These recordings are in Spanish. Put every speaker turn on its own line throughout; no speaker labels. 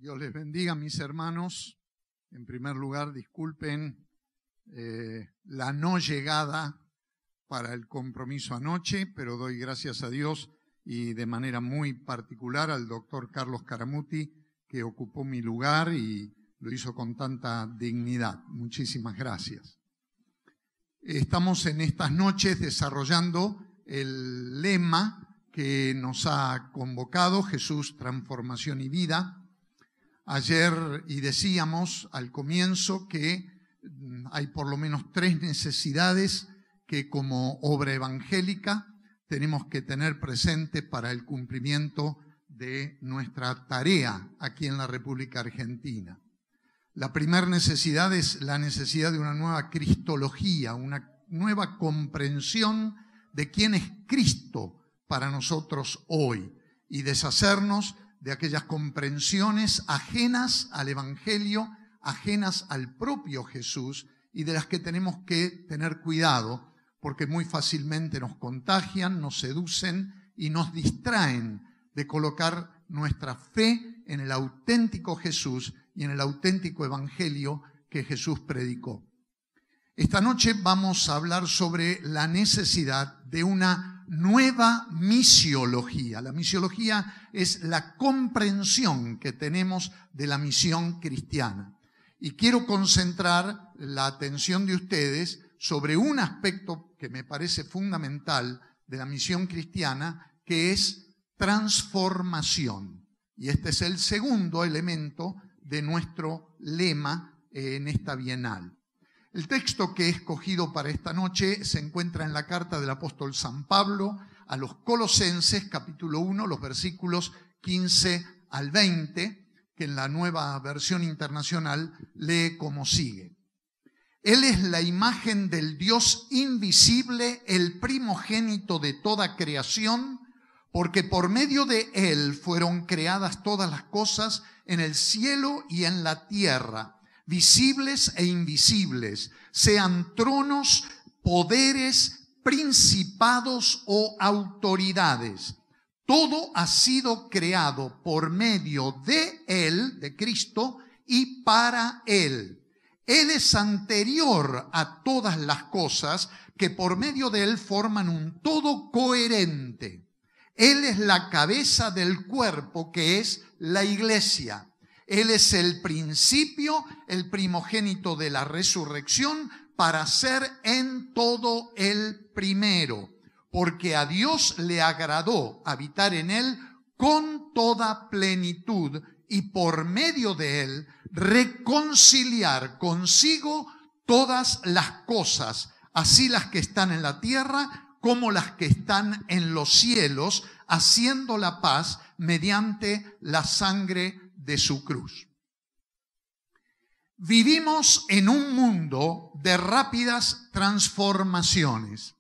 Dios les bendiga, mis hermanos. En primer lugar, disculpen la no llegada para el compromiso anoche, pero doy gracias a Dios y de manera muy particular al doctor Carlos Caramuti, que ocupó mi lugar y lo hizo con tanta dignidad. Muchísimas gracias. Estamos en estas noches desarrollando el lema que nos ha convocado, Jesús, Transformación y Vida. Ayer y decíamos al comienzo que hay por lo menos 3 necesidades que como obra evangélica tenemos que tener presente para el cumplimiento de nuestra tarea aquí en la República Argentina. La primera necesidad es la necesidad de una nueva cristología, una nueva comprensión de quién es Cristo para nosotros hoy y deshacernos de aquellas comprensiones ajenas al Evangelio, ajenas al propio Jesús y de las que tenemos que tener cuidado porque muy fácilmente nos contagian, nos seducen y nos distraen de colocar nuestra fe en el auténtico Jesús y en el auténtico Evangelio que Jesús predicó. Esta noche vamos a hablar sobre la necesidad de una nueva misiología. La misiología es la comprensión que tenemos de la misión cristiana. Y quiero concentrar la atención de ustedes sobre un aspecto que me parece fundamental de la misión cristiana, que es transformación. Y este es el segundo elemento de nuestro lema en esta bienal. El texto que he escogido para esta noche se encuentra en la carta del apóstol San Pablo a los Colosenses, capítulo 1, los versículos 15 al 20, que en la Nueva Versión Internacional lee como sigue. Él es la imagen del Dios invisible, el primogénito de toda creación, porque por medio de Él fueron creadas todas las cosas en el cielo y en la tierra, visibles e invisibles, sean tronos, poderes, principados o autoridades. Todo ha sido creado por medio de Él, de Cristo, y para Él. Él es anterior a todas las cosas que por medio de Él forman un todo coherente. Él es la cabeza del cuerpo que es la iglesia. Él es el principio, el primogénito de la resurrección, para ser en todo el primero, porque a Dios le agradó habitar en Él con toda plenitud y por medio de Él reconciliar consigo todas las cosas, así las que están en la tierra como las que están en los cielos, haciendo la paz mediante la sangre de su cruz. Vivimos en un mundo de rápidas transformaciones.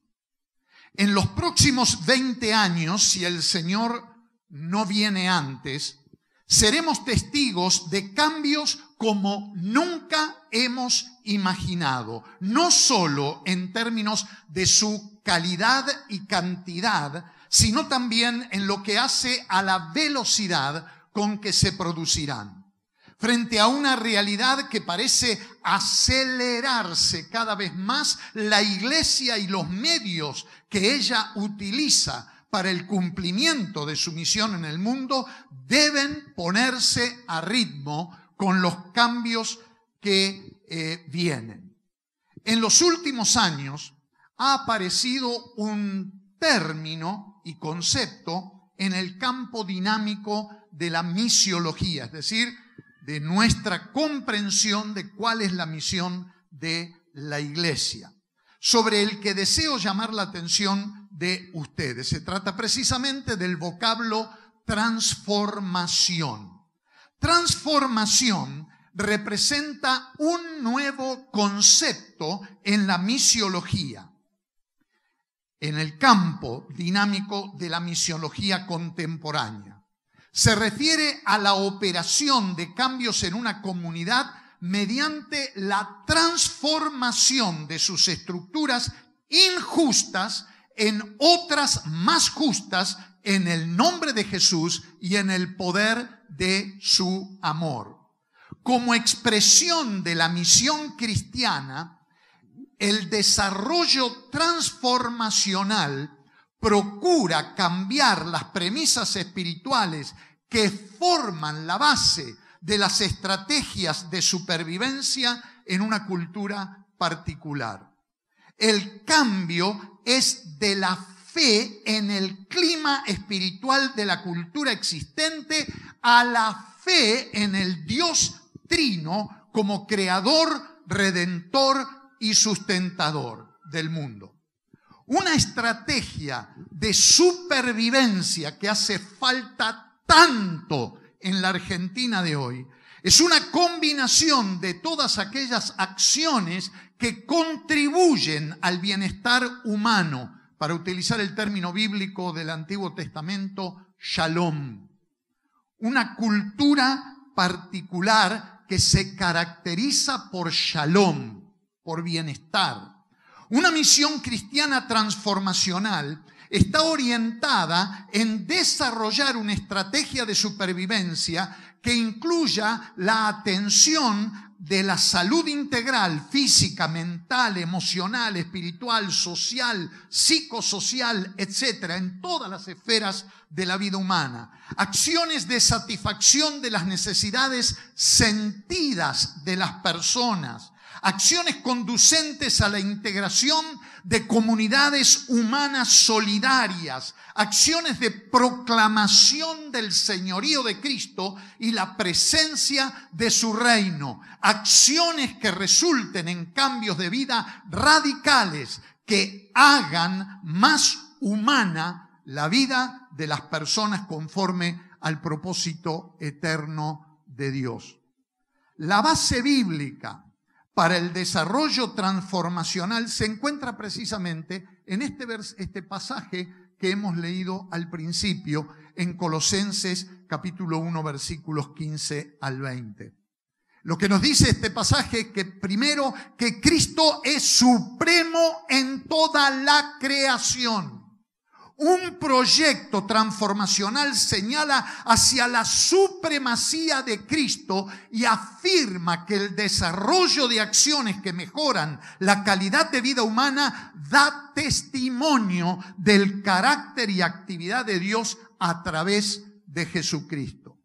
En los próximos 20 años, si el Señor no viene antes, seremos testigos de cambios como nunca hemos imaginado, no solo en términos de su calidad y cantidad, sino también en lo que hace a la velocidad con que se producirán. Frente a una realidad que parece acelerarse cada vez más, la iglesia y los medios que ella utiliza para el cumplimiento de su misión en el mundo deben ponerse a ritmo con los cambios que vienen. En los últimos años ha aparecido un término y concepto en el campo dinámico de la misiología, es decir, de nuestra comprensión de cuál es la misión de la iglesia, sobre el que deseo llamar la atención de ustedes. Se trata precisamente del vocablo transformación. Transformación representa un nuevo concepto en la misiología, en el campo dinámico de la misiología contemporánea. Se refiere a la operación de cambios en una comunidad mediante la transformación de sus estructuras injustas en otras más justas en el nombre de Jesús y en el poder de su amor. Como expresión de la misión cristiana, el desarrollo transformacional procura cambiar las premisas espirituales que forman la base de las estrategias de supervivencia en una cultura particular. El cambio es de la fe en el clima espiritual de la cultura existente a la fe en el Dios Trino como creador, redentor y sustentador del mundo. Una estrategia de supervivencia que hace falta tanto en la Argentina de hoy es una combinación de todas aquellas acciones que contribuyen al bienestar humano, para utilizar el término bíblico del Antiguo Testamento, shalom. Una cultura particular que se caracteriza por shalom, por bienestar. Una misión cristiana transformacional está orientada en desarrollar una estrategia de supervivencia que incluya la atención de la salud integral, física, mental, emocional, espiritual, social, psicosocial, etcétera, en todas las esferas de la vida humana. Acciones de satisfacción de las necesidades sentidas de las personas. Acciones conducentes a la integración de comunidades humanas solidarias, acciones de proclamación del señorío de Cristo y la presencia de su reino, acciones que resulten en cambios de vida radicales que hagan más humana la vida de las personas conforme al propósito eterno de Dios. La base bíblica para el desarrollo transformacional se encuentra precisamente en este pasaje que hemos leído al principio en Colosenses capítulo 1 versículos 15 al 20. Lo que nos dice este pasaje es que primero que Cristo es supremo en toda la creación. Un proyecto transformacional señala hacia la supremacía de Cristo y afirma que el desarrollo de acciones que mejoran la calidad de vida humana da testimonio del carácter y actividad de Dios a través de Jesucristo.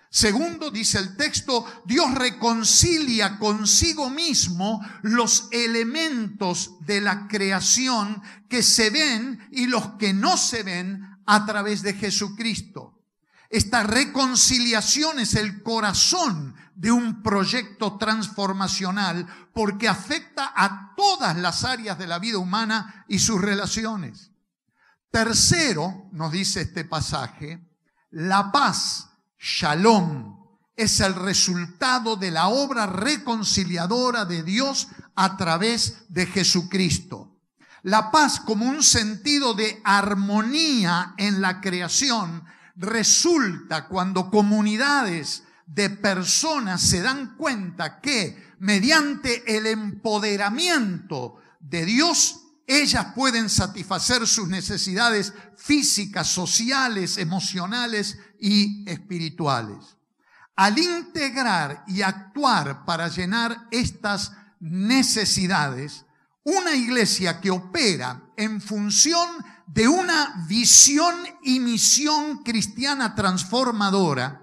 Segundo, dice el texto, Dios reconcilia consigo mismo los elementos de la creación que se ven y los que no se ven a través de Jesucristo. Esta reconciliación es el corazón de un proyecto transformacional porque afecta a todas las áreas de la vida humana y sus relaciones. Tercero, nos dice este pasaje, la paz, Shalom, es el resultado de la obra reconciliadora de Dios a través de Jesucristo. La paz, como un sentido de armonía en la creación, resulta cuando comunidades de personas se dan cuenta que mediante el empoderamiento de Dios, ellas pueden satisfacer sus necesidades físicas, sociales, emocionales y espirituales. Al integrar y actuar para llenar estas necesidades, una iglesia que opera en función de una visión y misión cristiana transformadora,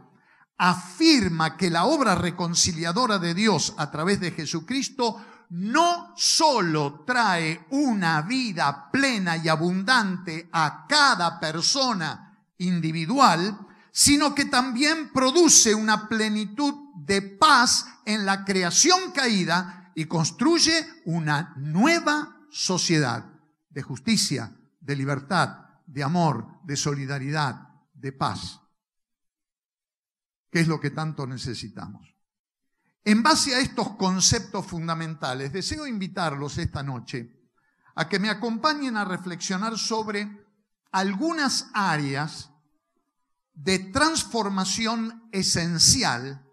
afirma que la obra reconciliadora de Dios a través de Jesucristo no solo trae una vida plena y abundante a cada persona individual, sino que también produce una plenitud de paz en la creación caída y construye una nueva sociedad de justicia, de libertad, de amor, de solidaridad, de paz. ¿Qué es lo que tanto necesitamos? En base a estos conceptos fundamentales, deseo invitarlos esta noche a que me acompañen a reflexionar sobre algunas áreas de transformación esencial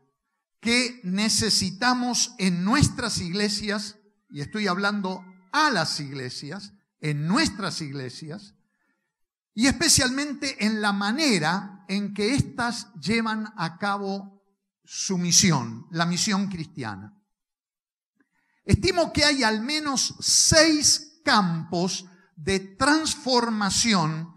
que necesitamos en nuestras iglesias, y estoy hablando a las iglesias, en nuestras iglesias, y especialmente en la manera en que éstas llevan a cabo su misión, la misión cristiana. Estimo que hay al menos 6 campos de transformación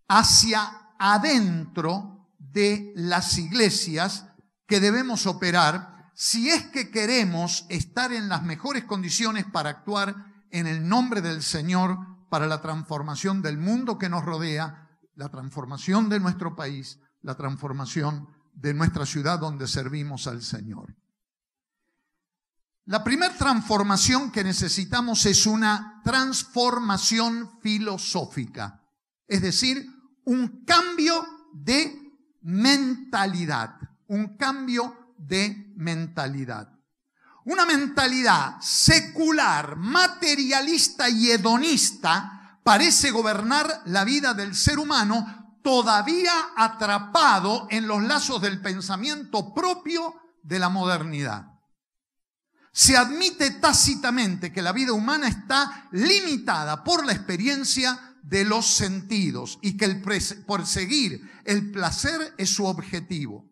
hacia adentro de las iglesias que debemos operar si es que queremos estar en las mejores condiciones para actuar en el nombre del Señor para la transformación del mundo que nos rodea, la transformación de nuestro país, la transformación de nuestra ciudad donde servimos al Señor. La primera transformación que necesitamos es una transformación filosófica, es decir, un cambio de mentalidad, un cambio de mentalidad. Una mentalidad secular, materialista y hedonista parece gobernar la vida del ser humano, todavía atrapado en los lazos del pensamiento propio de la modernidad. Se admite tácitamente que la vida humana está limitada por la experiencia de los sentidos y que el perseguir el placer es su objetivo.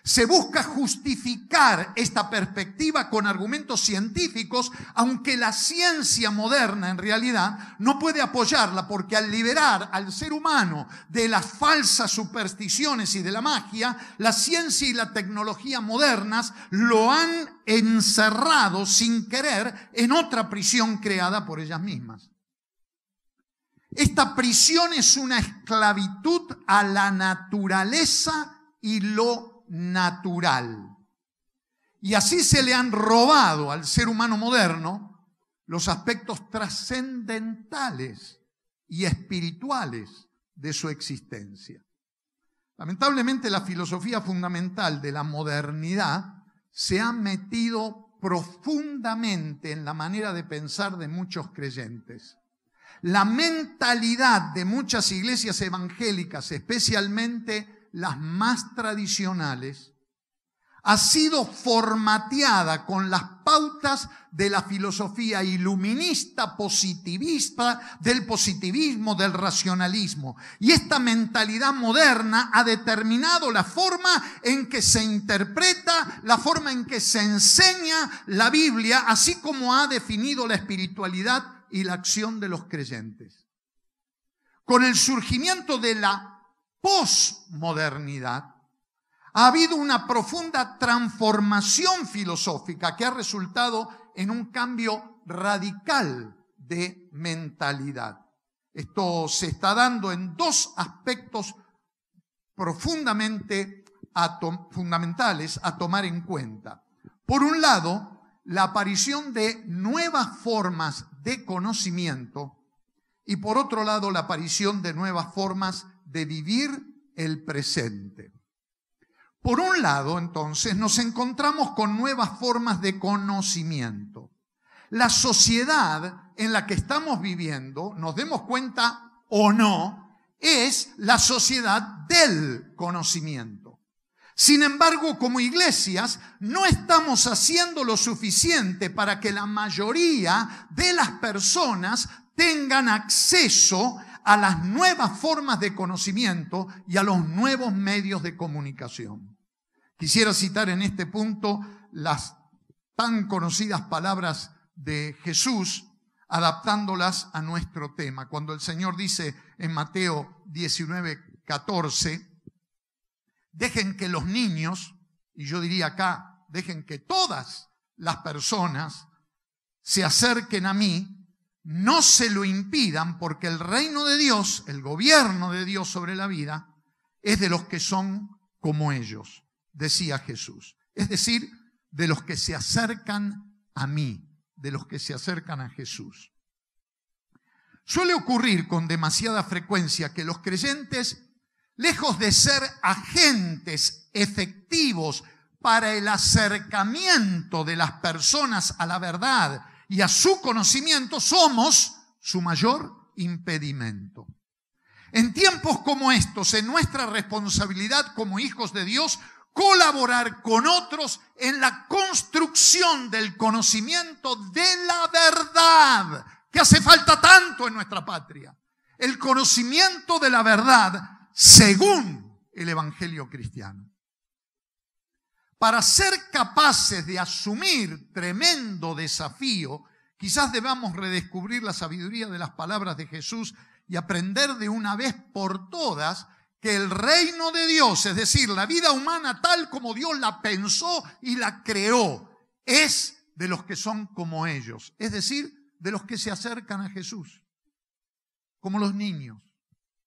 Se busca justificar esta perspectiva con argumentos científicos, aunque la ciencia moderna en realidad no puede apoyarla, porque al liberar al ser humano de las falsas supersticiones y de la magia, la ciencia y la tecnología modernas lo han encerrado sin querer en otra prisión creada por ellas mismas. Esta prisión es una esclavitud a la naturaleza y lo natural. Y así se le han robado al ser humano moderno los aspectos trascendentales y espirituales de su existencia. Lamentablemente, la filosofía fundamental de la modernidad se ha metido profundamente en la manera de pensar de muchos creyentes. La mentalidad de muchas iglesias evangélicas, especialmente las más tradicionales, ha sido formateada con las pautas de la filosofía iluminista, positivista, del positivismo, del racionalismo. Y esta mentalidad moderna ha determinado la forma en que se interpreta, la forma en que se enseña la Biblia, así como ha definido la espiritualidad y la acción de los creyentes. Con el surgimiento de la posmodernidad, ha habido una profunda transformación filosófica que ha resultado en un cambio radical de mentalidad. Esto se está dando en 2 aspectos profundamente fundamentales a tomar en cuenta. Por un lado, la aparición de nuevas formas de conocimiento y por otro lado, la aparición de nuevas formas de vivir el presente. Por un lado, entonces, nos encontramos con nuevas formas de conocimiento. La sociedad en la que estamos viviendo, nos demos cuenta o no, es la sociedad del conocimiento. Sin embargo, como iglesias, no estamos haciendo lo suficiente para que la mayoría de las personas tengan acceso a las nuevas formas de conocimiento y a los nuevos medios de comunicación. Quisiera citar en este punto las tan conocidas palabras de Jesús, adaptándolas a nuestro tema. Cuando el Señor dice en Mateo 19:14, dejen que los niños, y yo diría acá, dejen que todas las personas se acerquen a mí, no se lo impidan, porque el reino de Dios, el gobierno de Dios sobre la vida, es de los que son como ellos, decía Jesús. Es decir, de los que se acercan a mí, de los que se acercan a Jesús. Suele ocurrir con demasiada frecuencia que los creyentes, lejos de ser agentes efectivos para el acercamiento de las personas a la verdad y a su conocimiento, somos su mayor impedimento. En tiempos como estos, es nuestra responsabilidad como hijos de Dios colaborar con otros en la construcción del conocimiento de la verdad, que hace falta tanto en nuestra patria. el conocimiento de la verdad según el Evangelio cristiano. Para ser capaces de asumir tremendo desafío, quizás debamos redescubrir la sabiduría de las palabras de Jesús y aprender de una vez por todas que el reino de Dios, es decir, la vida humana tal como Dios la pensó y la creó, es de los que son como ellos, es decir, de los que se acercan a Jesús, como los niños,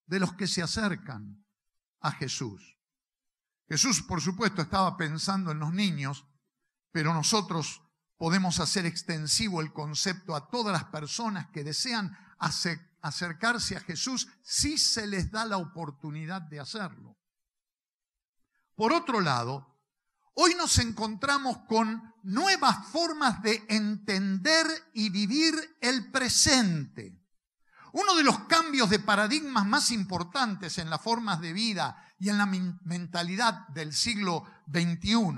de los que se acercan a Jesús. Jesús, por supuesto, estaba pensando en los niños, pero nosotros podemos hacer extensivo el concepto a todas las personas que desean acercarse a Jesús si se les da la oportunidad de hacerlo. Por otro lado, hoy nos encontramos con nuevas formas de entender y vivir el presente. Uno de los cambios de paradigmas más importantes en las formas de vida y en la mentalidad del siglo XXI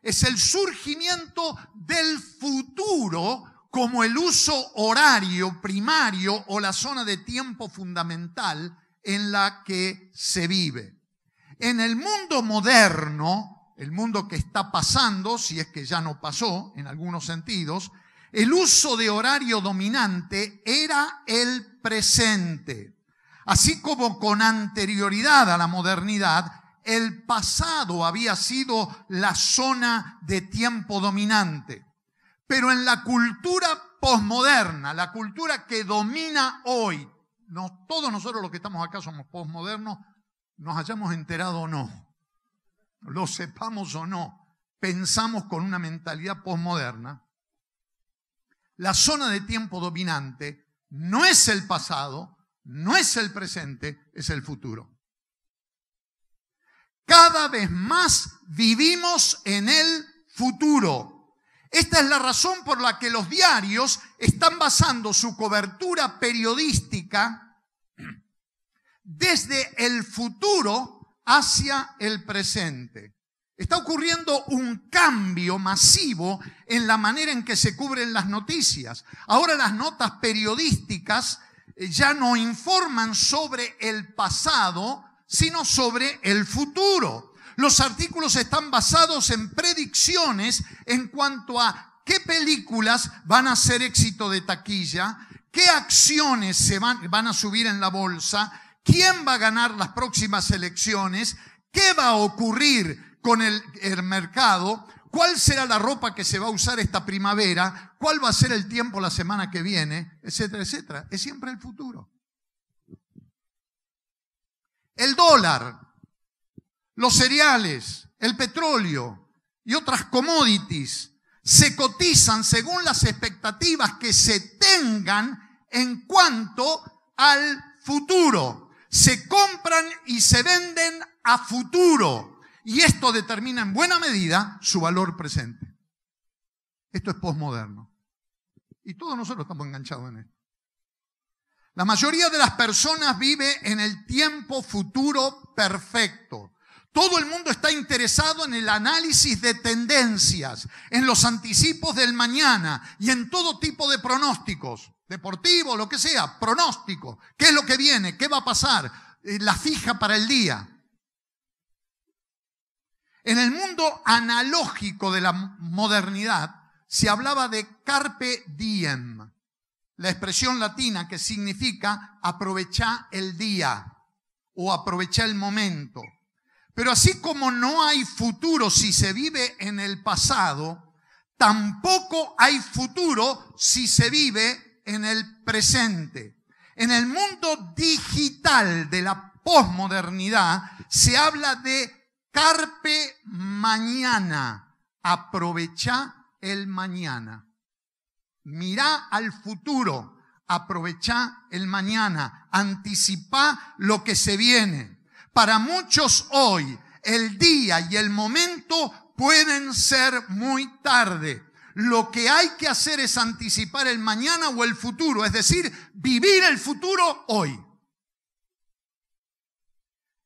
es el surgimiento del futuro como el uso horario primario o la zona de tiempo fundamental en la que se vive. En el mundo moderno, el mundo que está pasando, si es que ya no pasó en algunos sentidos, el uso de horario dominante era el presente. Así como con anterioridad a la modernidad, el pasado había sido la zona de tiempo dominante. Pero en la cultura posmoderna, la cultura que domina hoy, todos nosotros los que estamos acá somos posmodernos, nos hayamos enterado o no, lo sepamos o no, pensamos con una mentalidad posmoderna. La zona de tiempo dominante no es el pasado, no es el presente, es el futuro. Cada vez más vivimos en el futuro. Esta es la razón por la que los diarios están basando su cobertura periodística desde el futuro hacia el presente. Está ocurriendo un cambio masivo en la manera en que se cubren las noticias. Ahora las notas periodísticas ya no informan sobre el pasado, sino sobre el futuro. Los artículos están basados en predicciones en cuanto a qué películas van a ser éxito de taquilla, qué acciones van a subir en la bolsa, quién va a ganar las próximas elecciones, qué va a ocurrir con el mercado, cuál será la ropa que se va a usar esta primavera, cuál va a ser el tiempo la semana que viene, etcétera, etcétera. Es siempre el futuro. El dólar, los cereales, el petróleo y otras commodities se cotizan según las expectativas que se tengan en cuanto al futuro. Se compran y se venden a futuro. Y esto determina en buena medida su valor presente. Esto es posmoderno. Y todos nosotros estamos enganchados en esto. La mayoría de las personas vive en el tiempo futuro perfecto. Todo el mundo está interesado en el análisis de tendencias, en los anticipos del mañana y en todo tipo de pronósticos, deportivos, lo que sea, pronóstico. ¿Qué es lo que viene? ¿Qué va a pasar? La fija para el día. En el mundo analógico de la modernidad se hablaba de carpe diem, la expresión latina que significa aprovechar el día o aprovechar el momento. Pero así como no hay futuro si se vive en el pasado, tampoco hay futuro si se vive en el presente. En el mundo digital de la posmodernidad se habla de carpe mañana, aprovechá el mañana. Mirá al futuro, aprovechá el mañana, anticipá lo que se viene. Para muchos hoy, el día y el momento pueden ser muy tarde. Lo que hay que hacer es anticipar el mañana o el futuro, es decir, vivir el futuro hoy.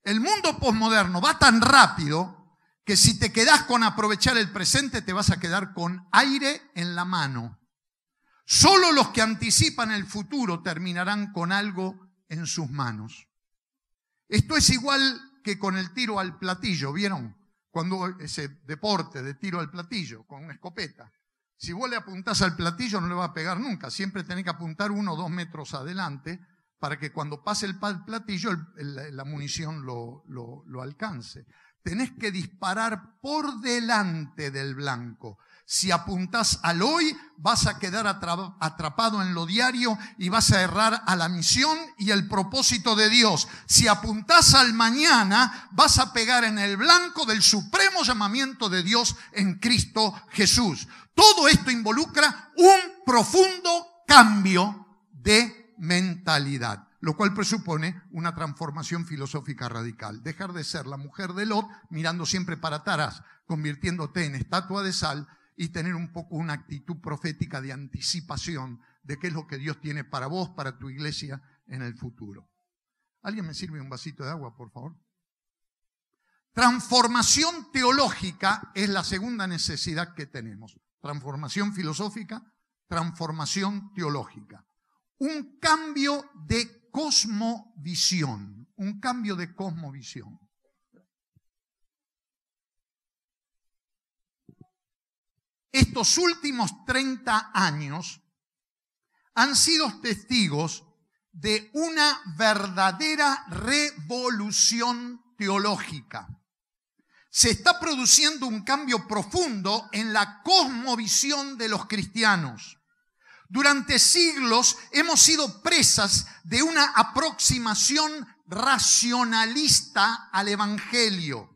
El mundo posmoderno va tan rápido que si te quedás con aprovechar el presente te vas a quedar con aire en la mano. Solo los que anticipan el futuro terminarán con algo en sus manos. Esto es igual que con el tiro al platillo, ¿vieron? Cuando ese deporte de tiro al platillo, con una escopeta. Si vos le apuntás al platillo no le va a pegar nunca, siempre tenés que apuntar 1 o 2 metros adelante para que cuando pase el platillo la munición lo alcance. Tenés que disparar por delante del blanco. Si apuntás al hoy, vas a quedar atrapado en lo diario y vas a errar a la misión y el propósito de Dios. Si apuntás al mañana, vas a pegar en el blanco del supremo llamamiento de Dios en Cristo Jesús. Todo esto involucra un profundo cambio de mentalidad, lo cual presupone una transformación filosófica radical. Dejar de ser la mujer de Lot, mirando siempre para atrás, convirtiéndote en estatua de sal, y tener un poco una actitud profética de anticipación de qué es lo que Dios tiene para vos, para tu iglesia en el futuro. ¿Alguien me sirve un vasito de agua, por favor? Transformación teológica es la segunda necesidad que tenemos. Transformación filosófica, transformación teológica. Un cambio de cosmovisión, un cambio de cosmovisión. Estos últimos 30 años han sido testigos de una verdadera revolución teológica. Se está produciendo un cambio profundo en la cosmovisión de los cristianos. Durante siglos hemos sido presas de una aproximación racionalista al Evangelio.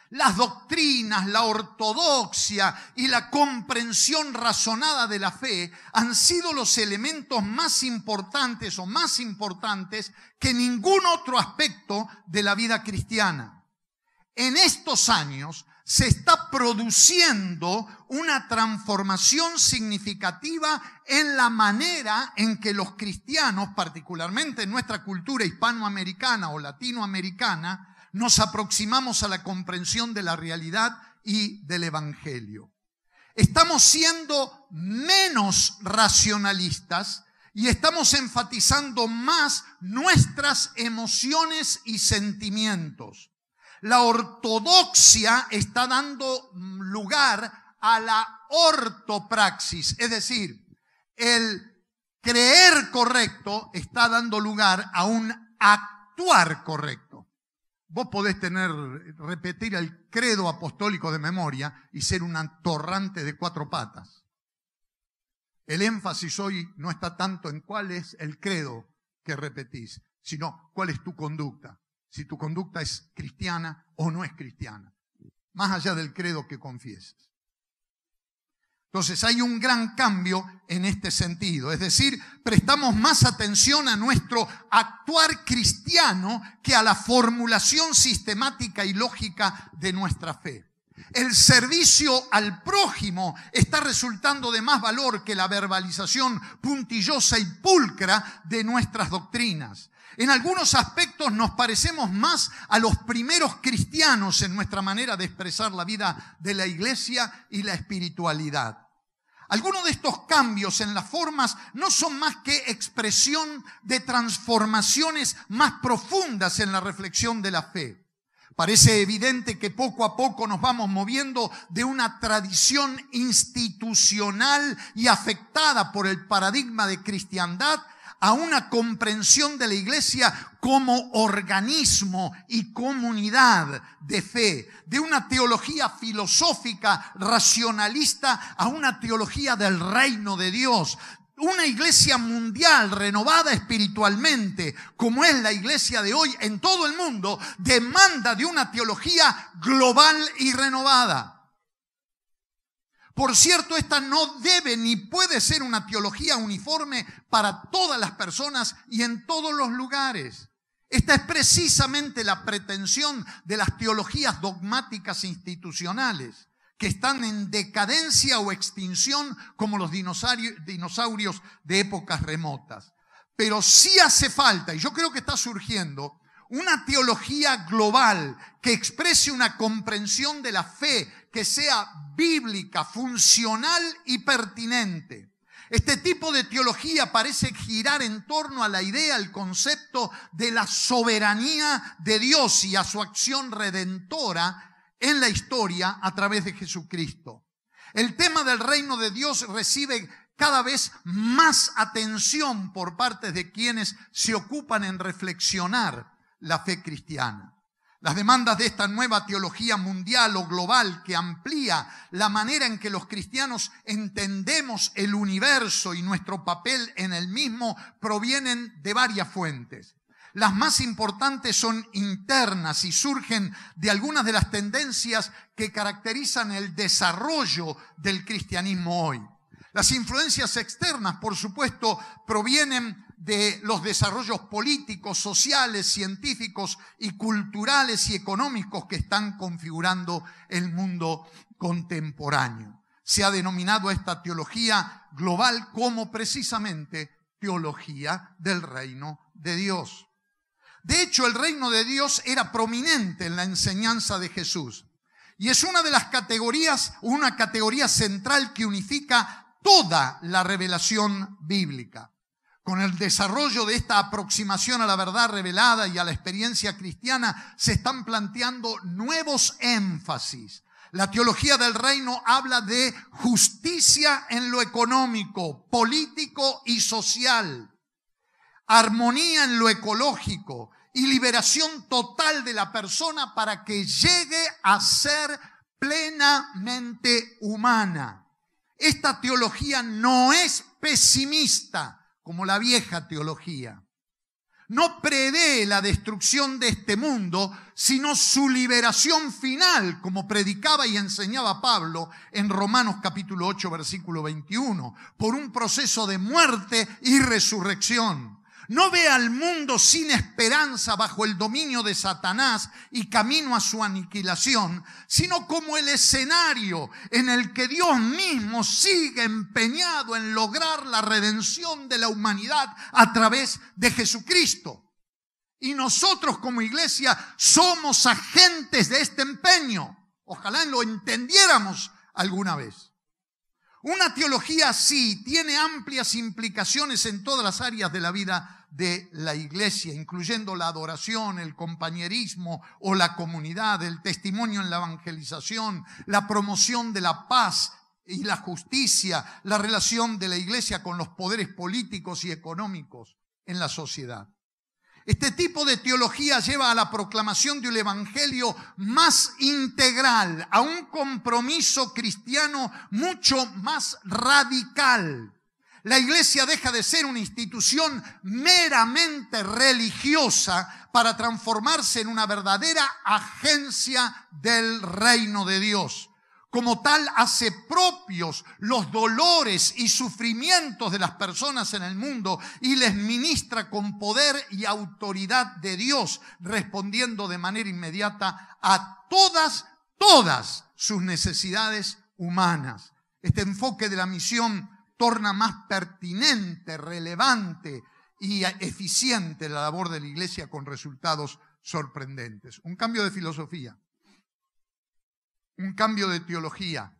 Las doctrinas, la ortodoxia y la comprensión razonada de la fe han sido los elementos más importantes o más importantes que ningún otro aspecto de la vida cristiana. En estos años se está produciendo una transformación significativa en la manera en que los cristianos, particularmente en nuestra cultura hispanoamericana o latinoamericana, nos aproximamos a la comprensión de la realidad y del Evangelio. Estamos siendo menos racionalistas y estamos enfatizando más nuestras emociones y sentimientos. La ortodoxia está dando lugar a la ortopraxis, es decir, el creer correcto está dando lugar a un actuar correcto. Vos podés repetir el credo apostólico de memoria y ser un atorrante de 4 patas. El énfasis hoy no está tanto en cuál es el credo que repetís, sino cuál es tu conducta. Si tu conducta es cristiana o no es cristiana, más allá del credo que confieses. Entonces hay un gran cambio en este sentido, es decir, prestamos más atención a nuestro actuar cristiano que a la formulación sistemática y lógica de nuestra fe. El servicio al prójimo está resultando de más valor que la verbalización puntillosa y pulcra de nuestras doctrinas. En algunos aspectos nos parecemos más a los primeros cristianos en nuestra manera de expresar la vida de la iglesia y la espiritualidad. Algunos de estos cambios en las formas no son más que expresión de transformaciones más profundas en la reflexión de la fe. Parece evidente que poco a poco nos vamos moviendo de una tradición institucional y afectada por el paradigma de cristiandad a una comprensión de la iglesia como organismo y comunidad de fe, de una teología filosófica racionalista a una teología del reino de Dios. Una iglesia mundial renovada espiritualmente, como es la iglesia de hoy en todo el mundo, demanda de una teología global y renovada. Por cierto, esta no debe ni puede ser una teología uniforme para todas las personas y en todos los lugares. Esta es precisamente la pretensión de las teologías dogmáticas institucionales, que están en decadencia o extinción como los dinosaurios de épocas remotas. Pero sí hace falta, y yo creo que está surgiendo, una teología global que exprese una comprensión de la fe que sea bíblica, funcional y pertinente. Este tipo de teología parece girar en torno a la idea, al concepto de la soberanía de Dios y a su acción redentora en la historia a través de Jesucristo. El tema del reino de Dios recibe cada vez más atención por parte de quienes se ocupan en reflexionar la fe cristiana. Las demandas de esta nueva teología mundial o global que amplía la manera en que los cristianos entendemos el universo y nuestro papel en el mismo provienen de varias fuentes. Las más importantes son internas y surgen de algunas de las tendencias que caracterizan el desarrollo del cristianismo hoy. Las influencias externas, por supuesto, provienen de los desarrollos políticos, sociales, científicos y culturales y económicos que están configurando el mundo contemporáneo. Se ha denominado a esta teología global como precisamente teología del reino de Dios. De hecho, el reino de Dios era prominente en la enseñanza de Jesús y es una de las categorías, una categoría central que unifica toda la revelación bíblica. Con el desarrollo de esta aproximación a la verdad revelada y a la experiencia cristiana se están planteando nuevos énfasis. La teología del reino habla de justicia en lo económico, político y social, armonía en lo ecológico y liberación total de la persona para que llegue a ser plenamente humana. Esta teología no es pesimista como la vieja teología. No prevé la destrucción de este mundo, sino su liberación final, como predicaba y enseñaba Pablo en Romanos capítulo 8, versículo 21, por un proceso de muerte y resurrección. No ve al mundo sin esperanza bajo el dominio de Satanás y camino a su aniquilación, sino como el escenario en el que Dios mismo sigue empeñado en lograr la redención de la humanidad a través de Jesucristo. Y nosotros como iglesia somos agentes de este empeño. Ojalá lo entendiéramos alguna vez. Una teología así tiene amplias implicaciones en todas las áreas de la vida de la iglesia, incluyendo la adoración, el compañerismo o la comunidad, el testimonio en la evangelización, la promoción de la paz y la justicia, la relación de la iglesia con los poderes políticos y económicos en la sociedad. Este tipo de teología lleva a la proclamación de un evangelio más integral, a un compromiso cristiano mucho más radical. La iglesia deja de ser una institución meramente religiosa para transformarse en una verdadera agencia del reino de Dios. Como tal, hace propios los dolores y sufrimientos de las personas en el mundo y les ministra con poder y autoridad de Dios, respondiendo de manera inmediata a todas sus necesidades humanas. Este enfoque de la misión torna más pertinente, relevante y eficiente la labor de la iglesia con resultados sorprendentes. Un cambio de filosofía. Un cambio de teología.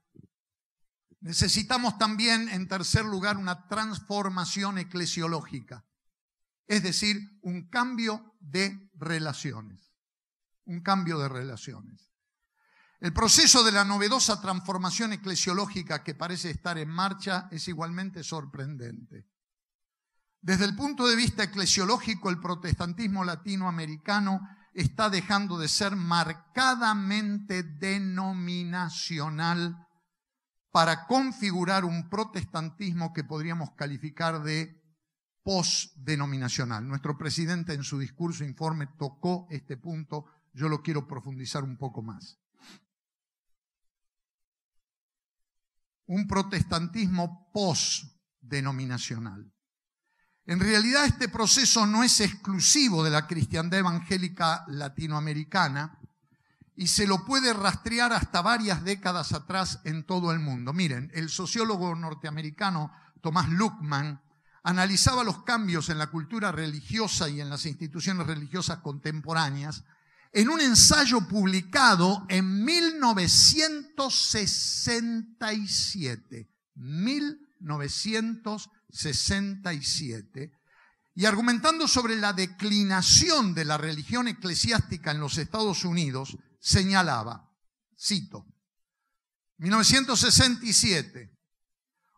Necesitamos también, en tercer lugar, una transformación eclesiológica. Es decir, un cambio de relaciones. Un cambio de relaciones. El proceso de la novedosa transformación eclesiológica que parece estar en marcha es igualmente sorprendente. Desde el punto de vista eclesiológico, el protestantismo latinoamericano está dejando de ser marcadamente denominacional para configurar un protestantismo que podríamos calificar de postdenominacional. Nuestro presidente en su discurso informe tocó este punto, yo lo quiero profundizar un poco más. Un protestantismo postdenominacional. En realidad este proceso no es exclusivo de la cristiandad evangélica latinoamericana y se lo puede rastrear hasta varias décadas atrás en todo el mundo. Miren, el sociólogo norteamericano Thomas Luckman analizaba los cambios en la cultura religiosa y en las instituciones religiosas contemporáneas en un ensayo publicado en 1967. 1967, y argumentando sobre la declinación de la religión eclesiástica en los Estados Unidos, señalaba, cito, 1967,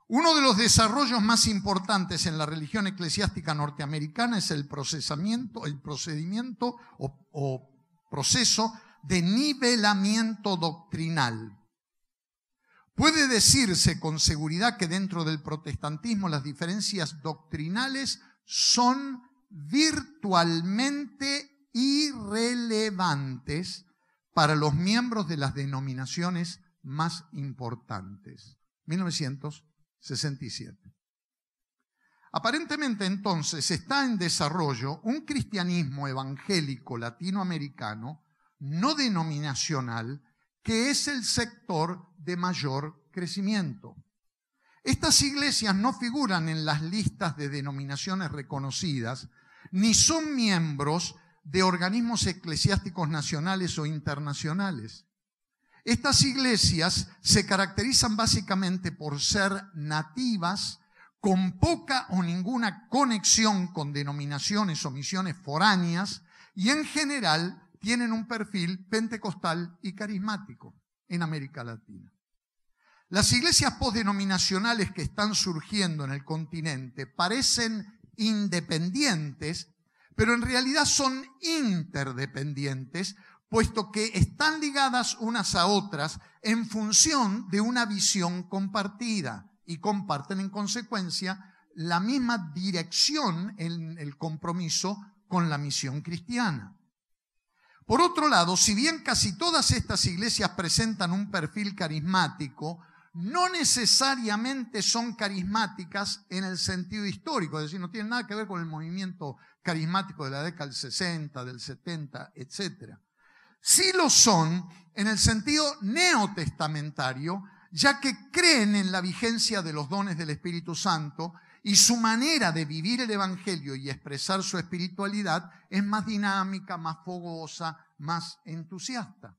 uno de los desarrollos más importantes en la religión eclesiástica norteamericana es el procedimiento o proceso de nivelamiento doctrinal. Puede decirse con seguridad que dentro del protestantismo las diferencias doctrinales son virtualmente irrelevantes para los miembros de las denominaciones más importantes. 1967. Aparentemente entonces está en desarrollo un cristianismo evangélico latinoamericano no denominacional que es el sector de mayor crecimiento. Estas iglesias no figuran en las listas de denominaciones reconocidas ni son miembros de organismos eclesiásticos nacionales o internacionales. Estas iglesias se caracterizan básicamente por ser nativas, con poca o ninguna conexión con denominaciones o misiones foráneas y en general tienen un perfil pentecostal y carismático en América Latina. Las iglesias postdenominacionales que están surgiendo en el continente parecen independientes, pero en realidad son interdependientes, puesto que están ligadas unas a otras en función de una visión compartida y comparten en consecuencia la misma dirección en el compromiso con la misión cristiana. Por otro lado, si bien casi todas estas iglesias presentan un perfil carismático, no necesariamente son carismáticas en el sentido histórico, es decir, no tienen nada que ver con el movimiento carismático de la década del 60, del 70, etc. Sí lo son en el sentido neotestamentario, ya que creen en la vigencia de los dones del Espíritu Santo y su manera de vivir el Evangelio y expresar su espiritualidad es más dinámica, más fogosa, más entusiasta.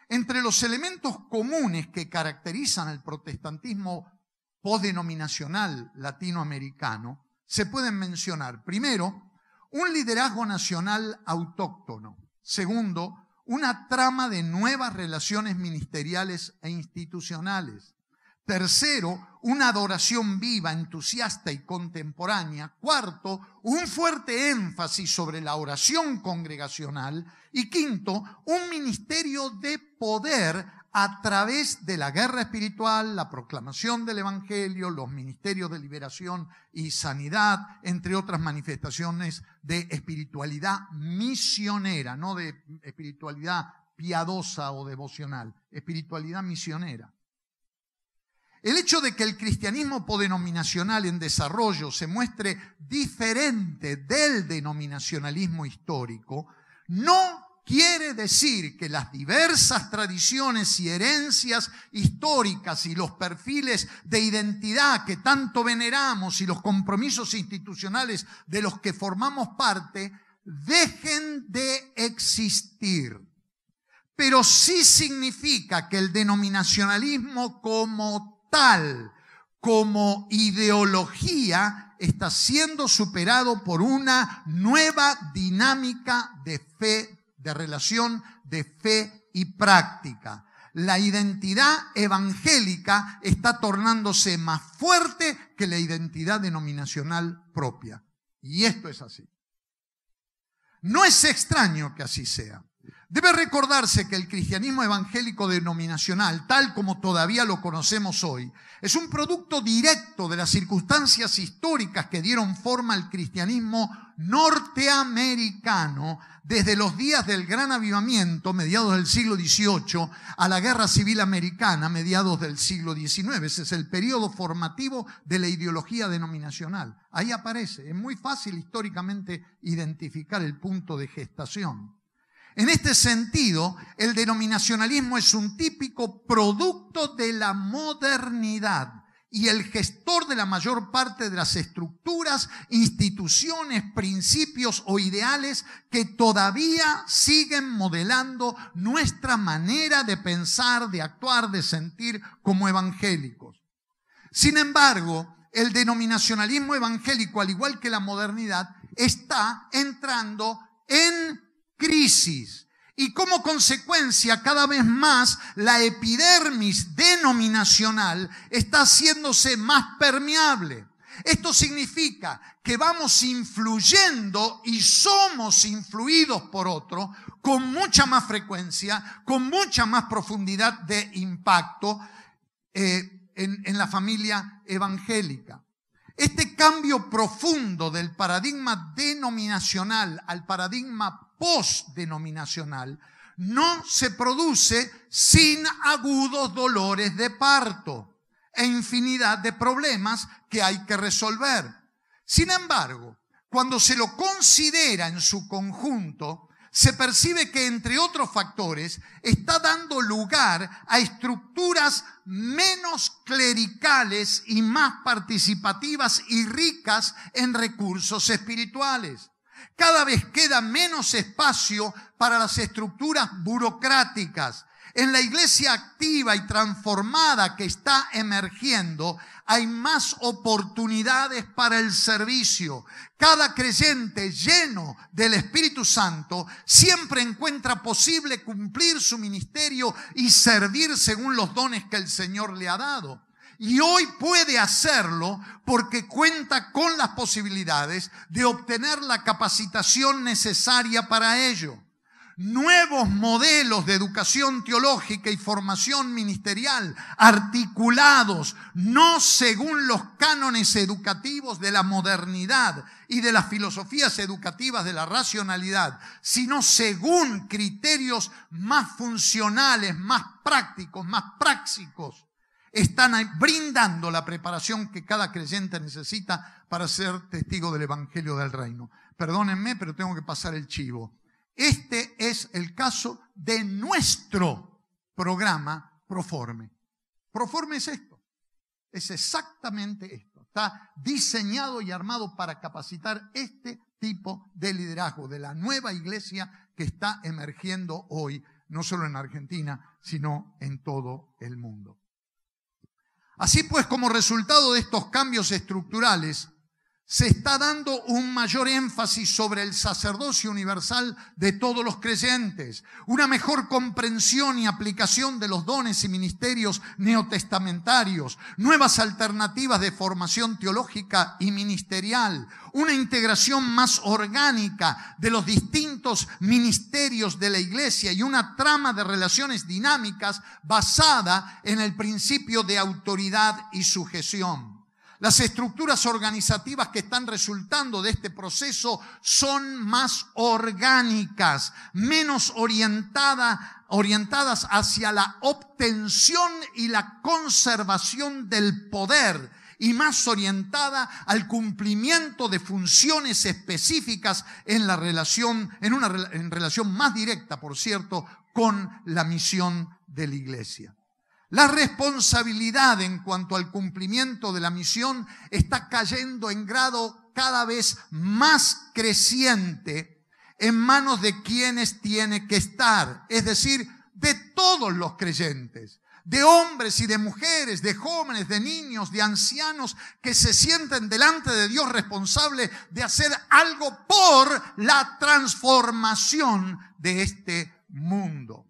Entre los elementos comunes que caracterizan el protestantismo postdenominacional latinoamericano se pueden mencionar, primero, un liderazgo nacional autóctono. Segundo, una trama de nuevas relaciones ministeriales e institucionales. Tercero, una adoración viva, entusiasta y contemporánea. Cuarto, un fuerte énfasis sobre la oración congregacional. Y quinto, un ministerio de poder a través de la guerra espiritual, la proclamación del Evangelio, los ministerios de liberación y sanidad, entre otras manifestaciones de espiritualidad misionera, no de espiritualidad piadosa o devocional, espiritualidad misionera. El hecho de que el cristianismo podenominacional en desarrollo se muestre diferente del denominacionalismo histórico no quiere decir que las diversas tradiciones y herencias históricas y los perfiles de identidad que tanto veneramos y los compromisos institucionales de los que formamos parte dejen de existir. Pero sí significa que el denominacionalismo como tal, como ideología, está siendo superado por una nueva dinámica de fe, de relación de fe y práctica. La identidad evangélica está tornándose más fuerte que la identidad denominacional propia. Y esto es así. No es extraño que así sea. Debe recordarse que el cristianismo evangélico denominacional, tal como todavía lo conocemos hoy, es un producto directo de las circunstancias históricas que dieron forma al cristianismo norteamericano desde los días del Gran Avivamiento, mediados del siglo XVIII, a la Guerra Civil Americana, mediados del siglo XIX. Ese es el periodo formativo de la ideología denominacional. Ahí aparece. Es muy fácil históricamente identificar el punto de gestación. En este sentido, el denominacionalismo es un típico producto de la modernidad y el gestor de la mayor parte de las estructuras, instituciones, principios o ideales que todavía siguen modelando nuestra manera de pensar, de actuar, de sentir como evangélicos. Sin embargo, el denominacionalismo evangélico, al igual que la modernidad, está entrando en crisis. Y como consecuencia, cada vez más, la epidermis denominacional está haciéndose más permeable. Esto significa que vamos influyendo y somos influidos por otro con mucha más frecuencia, con mucha más profundidad de impacto en la familia evangélica. Este cambio profundo del paradigma denominacional al paradigma postdenominacional no se produce sin agudos dolores de parto e infinidad de problemas que hay que resolver. Sin embargo, cuando se lo considera en su conjunto, se percibe que, entre otros factores, está dando lugar a estructuras menos clericales y más participativas y ricas en recursos espirituales. Cada vez queda menos espacio para las estructuras burocráticas. En la iglesia activa y transformada que está emergiendo, hay más oportunidades para el servicio. Cada creyente lleno del Espíritu Santo siempre encuentra posible cumplir su ministerio y servir según los dones que el Señor le ha dado. Y hoy puede hacerlo porque cuenta con las posibilidades de obtener la capacitación necesaria para ello. Nuevos modelos de educación teológica y formación ministerial articulados no según los cánones educativos de la modernidad y de las filosofías educativas de la racionalidad, sino según criterios más funcionales, más prácticos, más prácticos, están brindando la preparación que cada creyente necesita para ser testigo del Evangelio del Reino. Perdónenme, pero tengo que pasar el chivo. Este es el caso de nuestro programa Proforme. Proforme es esto, es exactamente esto. Está diseñado y armado para capacitar este tipo de liderazgo de la nueva iglesia que está emergiendo hoy, no solo en Argentina, sino en todo el mundo. Así pues, como resultado de estos cambios estructurales, se está dando un mayor énfasis sobre el sacerdocio universal de todos los creyentes, una mejor comprensión y aplicación de los dones y ministerios neotestamentarios, nuevas alternativas de formación teológica y ministerial, una integración más orgánica de los distintos ministerios de la iglesia y una trama de relaciones dinámicas basada en el principio de autoridad y sujeción. Las estructuras organizativas que están resultando de este proceso son más orgánicas, menos orientadas hacia la obtención y la conservación del poder y más orientada al cumplimiento de funciones específicas en relación más directa, por cierto, con la misión de la iglesia. La responsabilidad en cuanto al cumplimiento de la misión está cayendo en grado cada vez más creciente en manos de quienes tiene que estar, es decir, de todos los creyentes, de hombres y de mujeres, de jóvenes, de niños, de ancianos que se sienten delante de Dios responsables de hacer algo por la transformación de este mundo.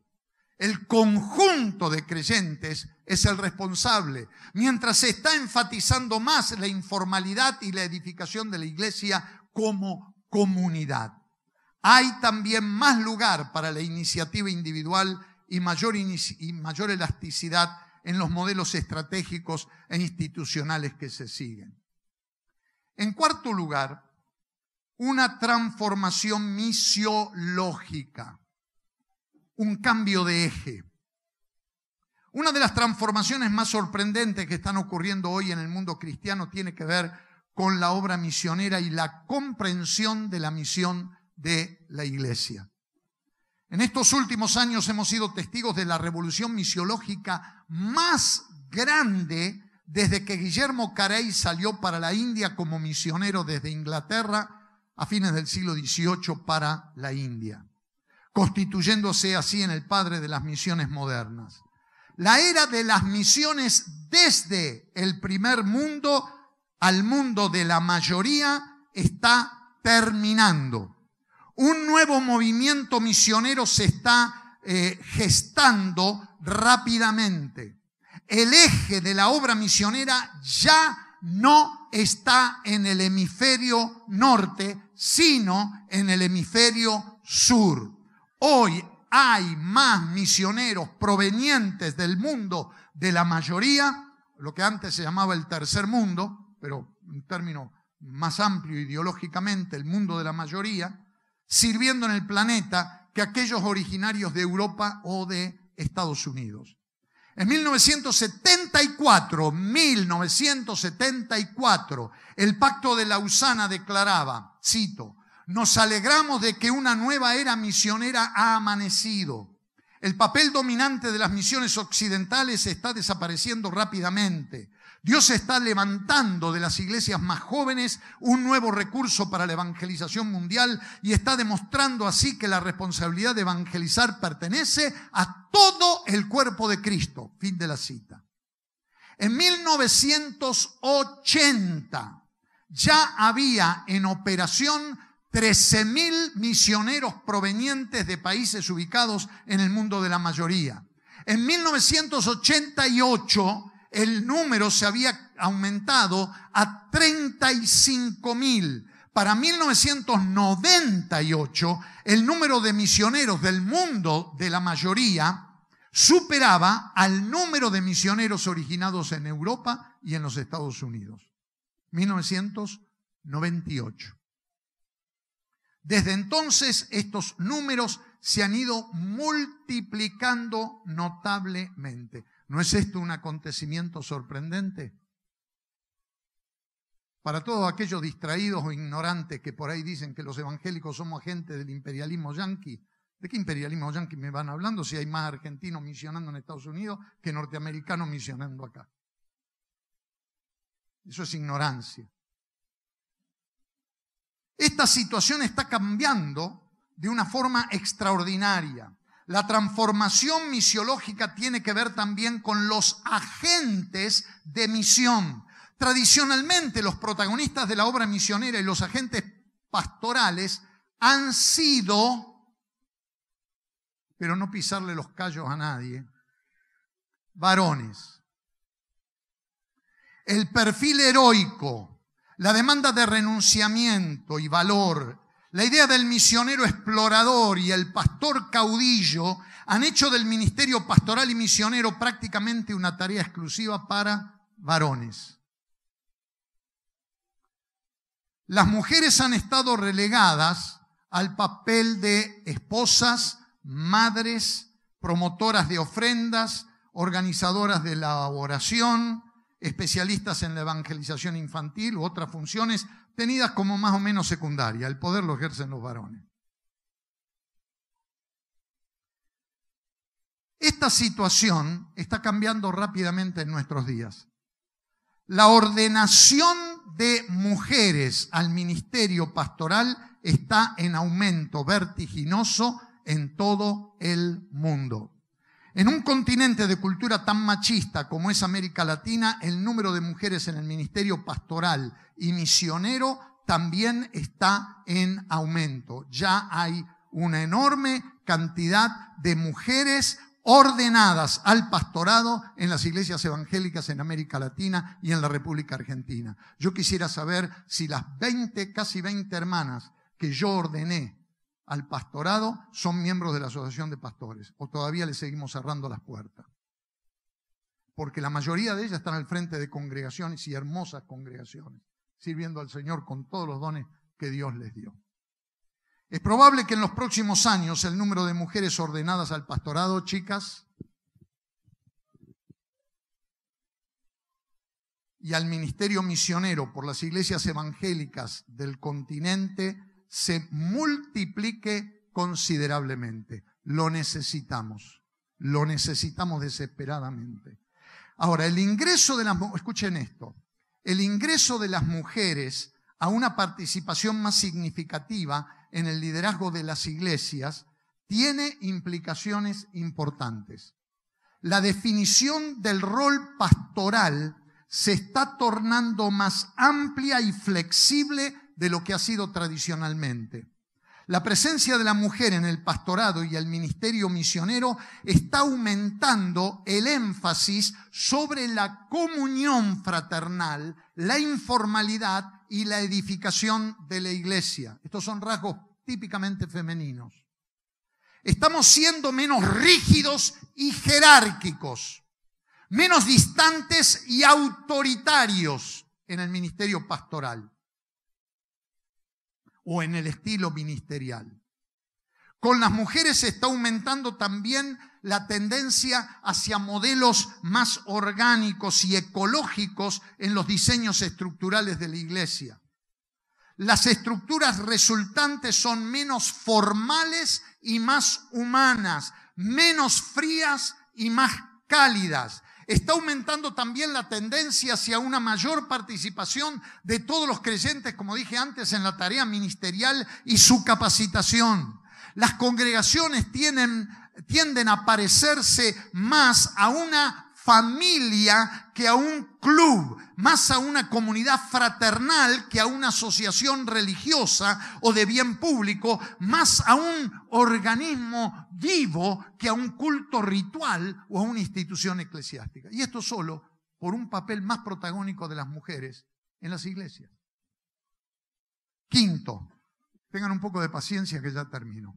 El conjunto de creyentes es el responsable, mientras se está enfatizando más la informalidad y la edificación de la iglesia como comunidad. Hay también más lugar para la iniciativa individual y mayor elasticidad en los modelos estratégicos e institucionales que se siguen. En cuarto lugar, una transformación misiológica. Un cambio de eje. Una de las transformaciones más sorprendentes que están ocurriendo hoy en el mundo cristiano tiene que ver con la obra misionera y la comprensión de la misión de la iglesia. En estos últimos años hemos sido testigos de la revolución misiológica más grande desde que Guillermo Carey salió para la India como misionero desde Inglaterra a fines del siglo XVIII para la India, constituyéndose así en el padre de las misiones modernas. La era de las misiones desde el primer mundo al mundo de la mayoría está terminando. Un nuevo movimiento misionero se está gestando rápidamente. El eje de la obra misionera ya no está en el hemisferio norte, sino en el hemisferio sur. Hoy hay más misioneros provenientes del mundo de la mayoría, lo que antes se llamaba el tercer mundo, pero un término más amplio ideológicamente, el mundo de la mayoría, sirviendo en el planeta que aquellos originarios de Europa o de Estados Unidos. En 1974, el Pacto de Lausana declaraba, cito, nos alegramos de que una nueva era misionera ha amanecido. El papel dominante de las misiones occidentales está desapareciendo rápidamente. Dios está levantando de las iglesias más jóvenes un nuevo recurso para la evangelización mundial y está demostrando así que la responsabilidad de evangelizar pertenece a todo el cuerpo de Cristo. Fin de la cita. En 1980 ya había en operación 13.000 misioneros provenientes de países ubicados en el mundo de la mayoría. En 1988 el número se había aumentado a 35.000. Para 1998 el número de misioneros del mundo de la mayoría superaba al número de misioneros originados en Europa y en los Estados Unidos. 1998. Desde entonces estos números se han ido multiplicando notablemente. ¿No es esto un acontecimiento sorprendente? Para todos aquellos distraídos o ignorantes que por ahí dicen que los evangélicos somos agentes del imperialismo yanqui, ¿de qué imperialismo yanqui me van hablando si hay más argentinos misionando en Estados Unidos que norteamericanos misionando acá? Eso es ignorancia. Esta situación está cambiando de una forma extraordinaria. La transformación misiológica tiene que ver también con los agentes de misión. Tradicionalmente, los protagonistas de la obra misionera y los agentes pastorales han sido, pero no pisarle los callos a nadie, varones. El perfil heroico, la demanda de renunciamiento y valor, la idea del misionero explorador y el pastor caudillo han hecho del ministerio pastoral y misionero prácticamente una tarea exclusiva para varones. Las mujeres han estado relegadas al papel de esposas, madres, promotoras de ofrendas, organizadoras de la oración, especialistas en la evangelización infantil u otras funciones tenidas como más o menos secundaria. El poder lo ejercen los varones. Esta situación está cambiando rápidamente en nuestros días. La ordenación de mujeres al ministerio pastoral está en aumento vertiginoso en todo el mundo. En un continente de cultura tan machista como es América Latina, el número de mujeres en el ministerio pastoral y misionero también está en aumento. Ya hay una enorme cantidad de mujeres ordenadas al pastorado en las iglesias evangélicas en América Latina y en la República Argentina. Yo quisiera saber si las casi 20 hermanas que yo ordené al pastorado son miembros de la Asociación de Pastores o todavía les seguimos cerrando las puertas. Porque la mayoría de ellas están al frente de congregaciones y hermosas congregaciones, sirviendo al Señor con todos los dones que Dios les dio. Es probable que en los próximos años el número de mujeres ordenadas al pastorado, chicas, y al ministerio misionero por las iglesias evangélicas del continente se multiplique considerablemente. Lo necesitamos desesperadamente. Ahora, escuchen esto, el ingreso de las mujeres a una participación más significativa en el liderazgo de las iglesias tiene implicaciones importantes. la definición del rol pastoral se está tornando más amplia y flexible de lo que ha sido tradicionalmente. La presencia de la mujer en el pastorado y el ministerio misionero está aumentando el énfasis sobre la comunión fraternal, la informalidad y la edificación de la iglesia. Estos son rasgos típicamente femeninos. Estamos siendo menos rígidos y jerárquicos, menos distantes y autoritarios en el ministerio pastoral o en el estilo ministerial. Con las mujeres se está aumentando también la tendencia hacia modelos más orgánicos y ecológicos en los diseños estructurales de la iglesia. Las estructuras resultantes son menos formales y más humanas, menos frías y más cálidas. Está aumentando también la tendencia hacia una mayor participación de todos los creyentes, como dije antes, en la tarea ministerial y su capacitación. Las congregaciones tienden a parecerse más a una familia que a un club, más a una comunidad fraternal que a una asociación religiosa o de bien público, más a un organismo vivo que a un culto ritual o a una institución eclesiástica. Y esto solo por un papel más protagónico de las mujeres en las iglesias. Quinto, tengan un poco de paciencia que ya termino.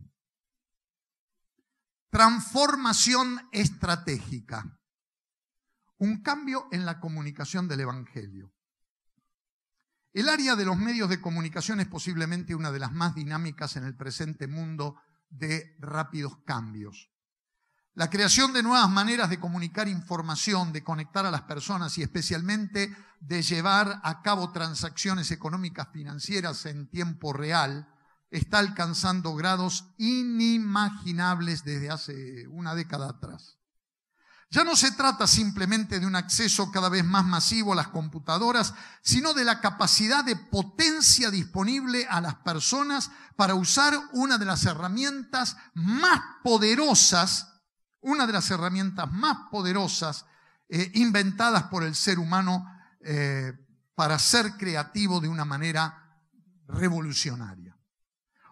Transformación estratégica. Un cambio en la comunicación del Evangelio. El área de los medios de comunicación es posiblemente una de las más dinámicas en el presente mundo de rápidos cambios. La creación de nuevas maneras de comunicar información, de conectar a las personas y especialmente de llevar a cabo transacciones económicas financieras en tiempo real está alcanzando grados inimaginables desde hace una década atrás. Ya no se trata simplemente de un acceso cada vez más masivo a las computadoras, sino de la capacidad de potencia disponible a las personas para usar una de las herramientas más poderosas, inventadas por el ser humano para ser creativo de una manera revolucionaria.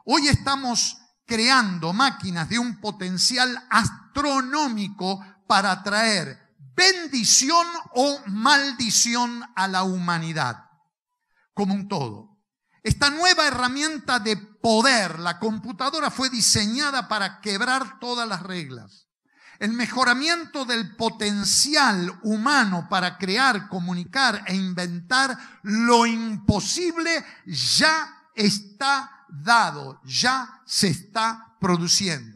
Hoy estamos creando máquinas de un potencial astronómico para traer bendición o maldición a la humanidad como un todo. Esta nueva herramienta de poder, la computadora, fue diseñada para quebrar todas las reglas. El mejoramiento del potencial humano para crear, comunicar e inventar lo imposible ya está dado, ya se está produciendo.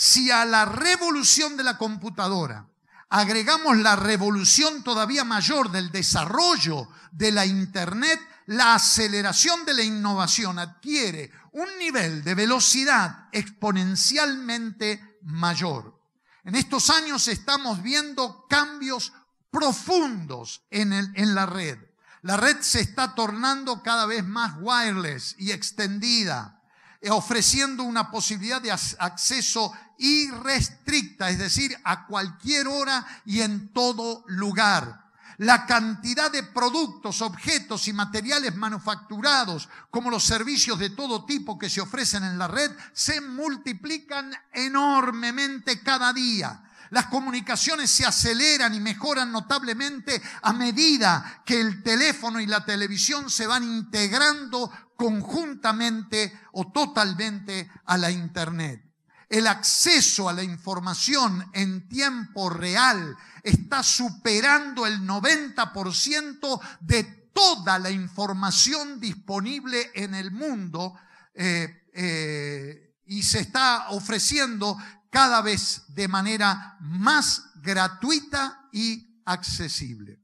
Si a la revolución de la computadora agregamos la revolución todavía mayor del desarrollo de la Internet, la aceleración de la innovación adquiere un nivel de velocidad exponencialmente mayor. En estos años estamos viendo cambios profundos en la red. La red se está tornando cada vez más wireless y extendida, ofreciendo una posibilidad de acceso irrestricta, es decir, a cualquier hora y en todo lugar. La cantidad de productos, objetos y materiales manufacturados, como los servicios de todo tipo que se ofrecen en la red, se multiplican enormemente cada día. Las comunicaciones se aceleran y mejoran notablemente a medida que el teléfono y la televisión se van integrando conjuntamente o totalmente a la Internet. El acceso a la información en tiempo real está superando el 90% de toda la información disponible en el mundo y se está ofreciendo cada vez de manera más gratuita y accesible.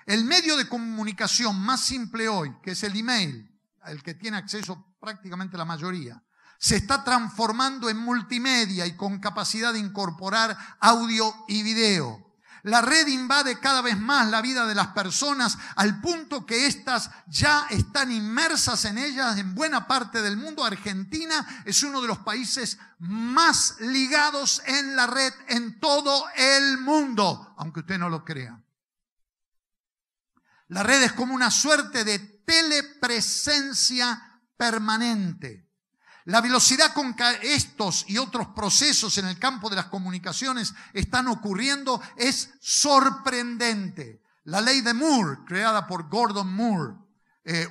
El medio de comunicación más simple hoy, que es el email, el que tiene acceso prácticamente la mayoría, se está transformando en multimedia y con capacidad de incorporar audio y video. La red invade cada vez más la vida de las personas al punto que éstas ya están inmersas en ellas en buena parte del mundo. Argentina es uno de los países más ligados en la red en todo el mundo, aunque usted no lo crea. La red es como una suerte de telepresencia permanente. La velocidad con que estos y otros procesos en el campo de las comunicaciones están ocurriendo es sorprendente. La ley de Moore, creada por Gordon Moore,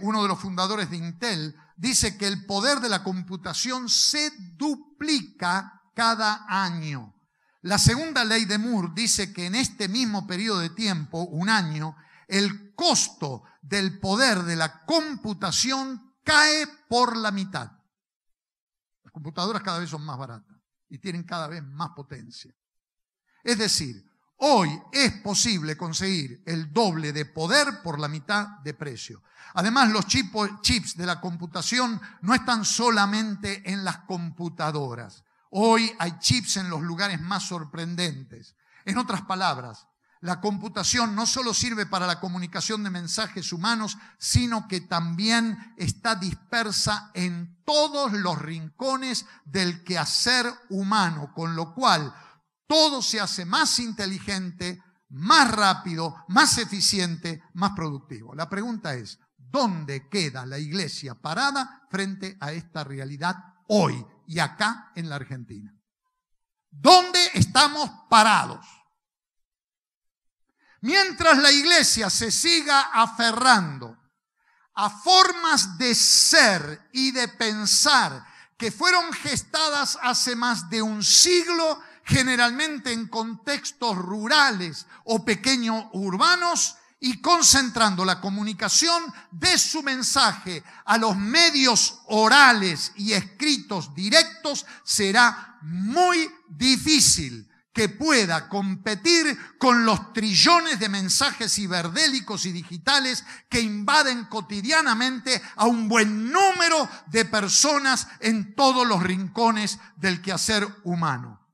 uno de los fundadores de Intel, dice que el poder de la computación se duplica cada año. La segunda ley de Moore dice que en este mismo periodo de tiempo, un año, el costo del poder de la computación cae por la mitad. Las computadoras cada vez son más baratas y tienen cada vez más potencia. Es decir, hoy es posible conseguir el doble de poder por la mitad de precio. Además, los chips de la computación no están solamente en las computadoras. Hoy hay chips en los lugares más sorprendentes. En otras palabras, la computación no solo sirve para la comunicación de mensajes humanos, sino que también está dispersa en todos los rincones del quehacer humano, con lo cual todo se hace más inteligente, más rápido, más eficiente, más productivo. La pregunta es, ¿dónde queda la iglesia parada frente a esta realidad hoy y acá en la Argentina? ¿Dónde estamos parados? Mientras la iglesia se siga aferrando a formas de ser y de pensar que fueron gestadas hace más de un siglo, generalmente en contextos rurales o pequeño urbanos, y concentrando la comunicación de su mensaje a los medios orales y escritos directos, será muy difícil que pueda competir con los trillones de mensajes ciberdélicos y digitales que invaden cotidianamente a un buen número de personas en todos los rincones del quehacer humano.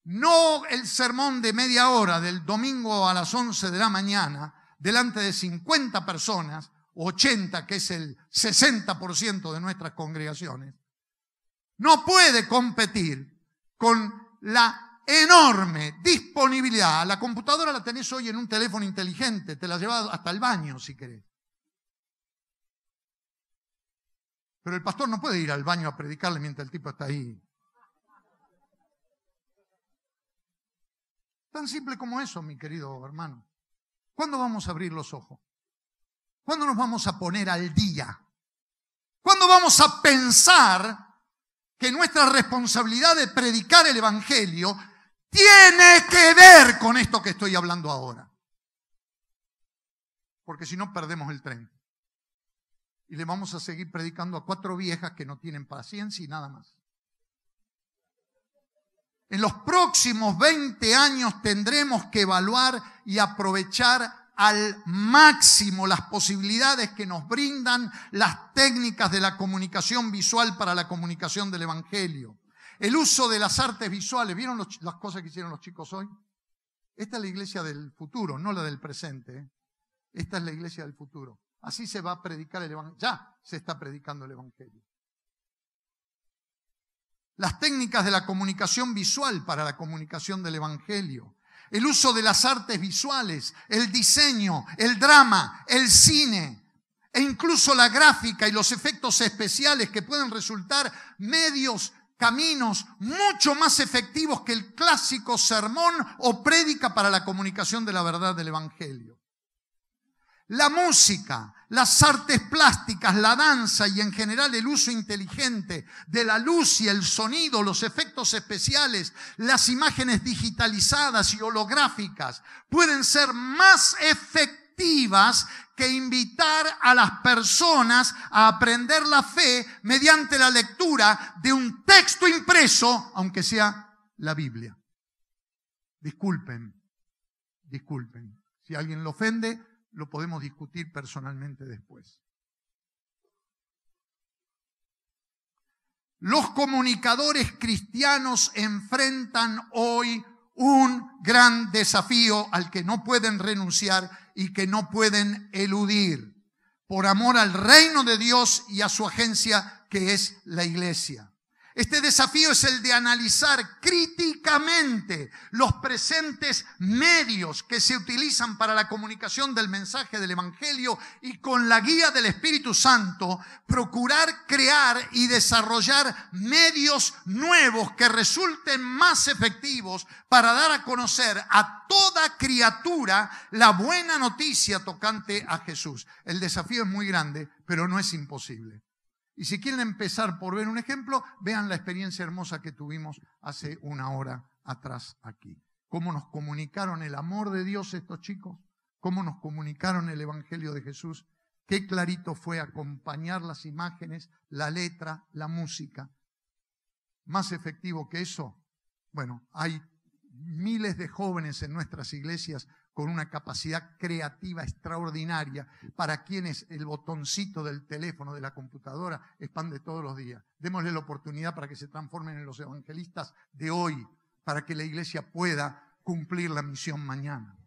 No el sermón de media hora del domingo a las 11 de la mañana, delante de 50 personas, 80, que es el 60% de nuestras congregaciones, no puede competir con la enorme disponibilidad. La computadora la tenés hoy en un teléfono inteligente, te la llevas hasta el baño si querés. Pero el pastor no puede ir al baño a predicarle mientras el tipo está ahí. Tan simple como eso, mi querido hermano. ¿Cuándo vamos a abrir los ojos? ¿Cuándo nos vamos a poner al día? ¿Cuándo vamos a pensar que nuestra responsabilidad de predicar el Evangelio tiene que ver con esto que estoy hablando ahora? Porque si no, perdemos el tren. Y le vamos a seguir predicando a 4 viejas que no tienen paciencia y nada más. En los próximos 20 años tendremos que evaluar y aprovechar al máximo las posibilidades que nos brindan las técnicas de la comunicación visual para la comunicación del Evangelio. El uso de las artes visuales. ¿Vieron las cosas que hicieron los chicos hoy? Esta es la iglesia del futuro, no la del presente. Esta es la iglesia del futuro. Así se va a predicar el Evangelio. Ya se está predicando el Evangelio. Las técnicas de la comunicación visual para la comunicación del Evangelio. El uso de las artes visuales, el diseño, el drama, el cine e incluso la gráfica y los efectos especiales que pueden resultar medios, caminos mucho más efectivos que el clásico sermón o prédica para la comunicación de la verdad del Evangelio. La música, las artes plásticas, la danza y en general el uso inteligente de la luz y el sonido, los efectos especiales, las imágenes digitalizadas y holográficas pueden ser más efectivas que invitar a las personas a aprender la fe mediante la lectura de un texto impreso, aunque sea la Biblia. Disculpen. Si alguien lo ofende, lo podemos discutir personalmente después. Los comunicadores cristianos enfrentan hoy un gran desafío al que no pueden renunciar y que no pueden eludir, por amor al reino de Dios y a su agencia que es la iglesia. Este desafío es el de analizar críticamente los presentes medios que se utilizan para la comunicación del mensaje del Evangelio y con la guía del Espíritu Santo, procurar crear y desarrollar medios nuevos que resulten más efectivos para dar a conocer a toda criatura la buena noticia tocante a Jesús. El desafío es muy grande, pero no es imposible. Y si quieren empezar por ver un ejemplo, vean la experiencia hermosa que tuvimos hace una hora atrás aquí. Cómo nos comunicaron el amor de Dios estos chicos, cómo nos comunicaron el Evangelio de Jesús, qué clarito fue acompañar las imágenes, la letra, la música. Más efectivo que eso, bueno, hay miles de jóvenes en nuestras iglesias con una capacidad creativa extraordinaria, para quienes el botoncito del teléfono, de la computadora, es pan de todos los días. Démosle la oportunidad para que se transformen en los evangelistas de hoy, para que la iglesia pueda cumplir la misión mañana.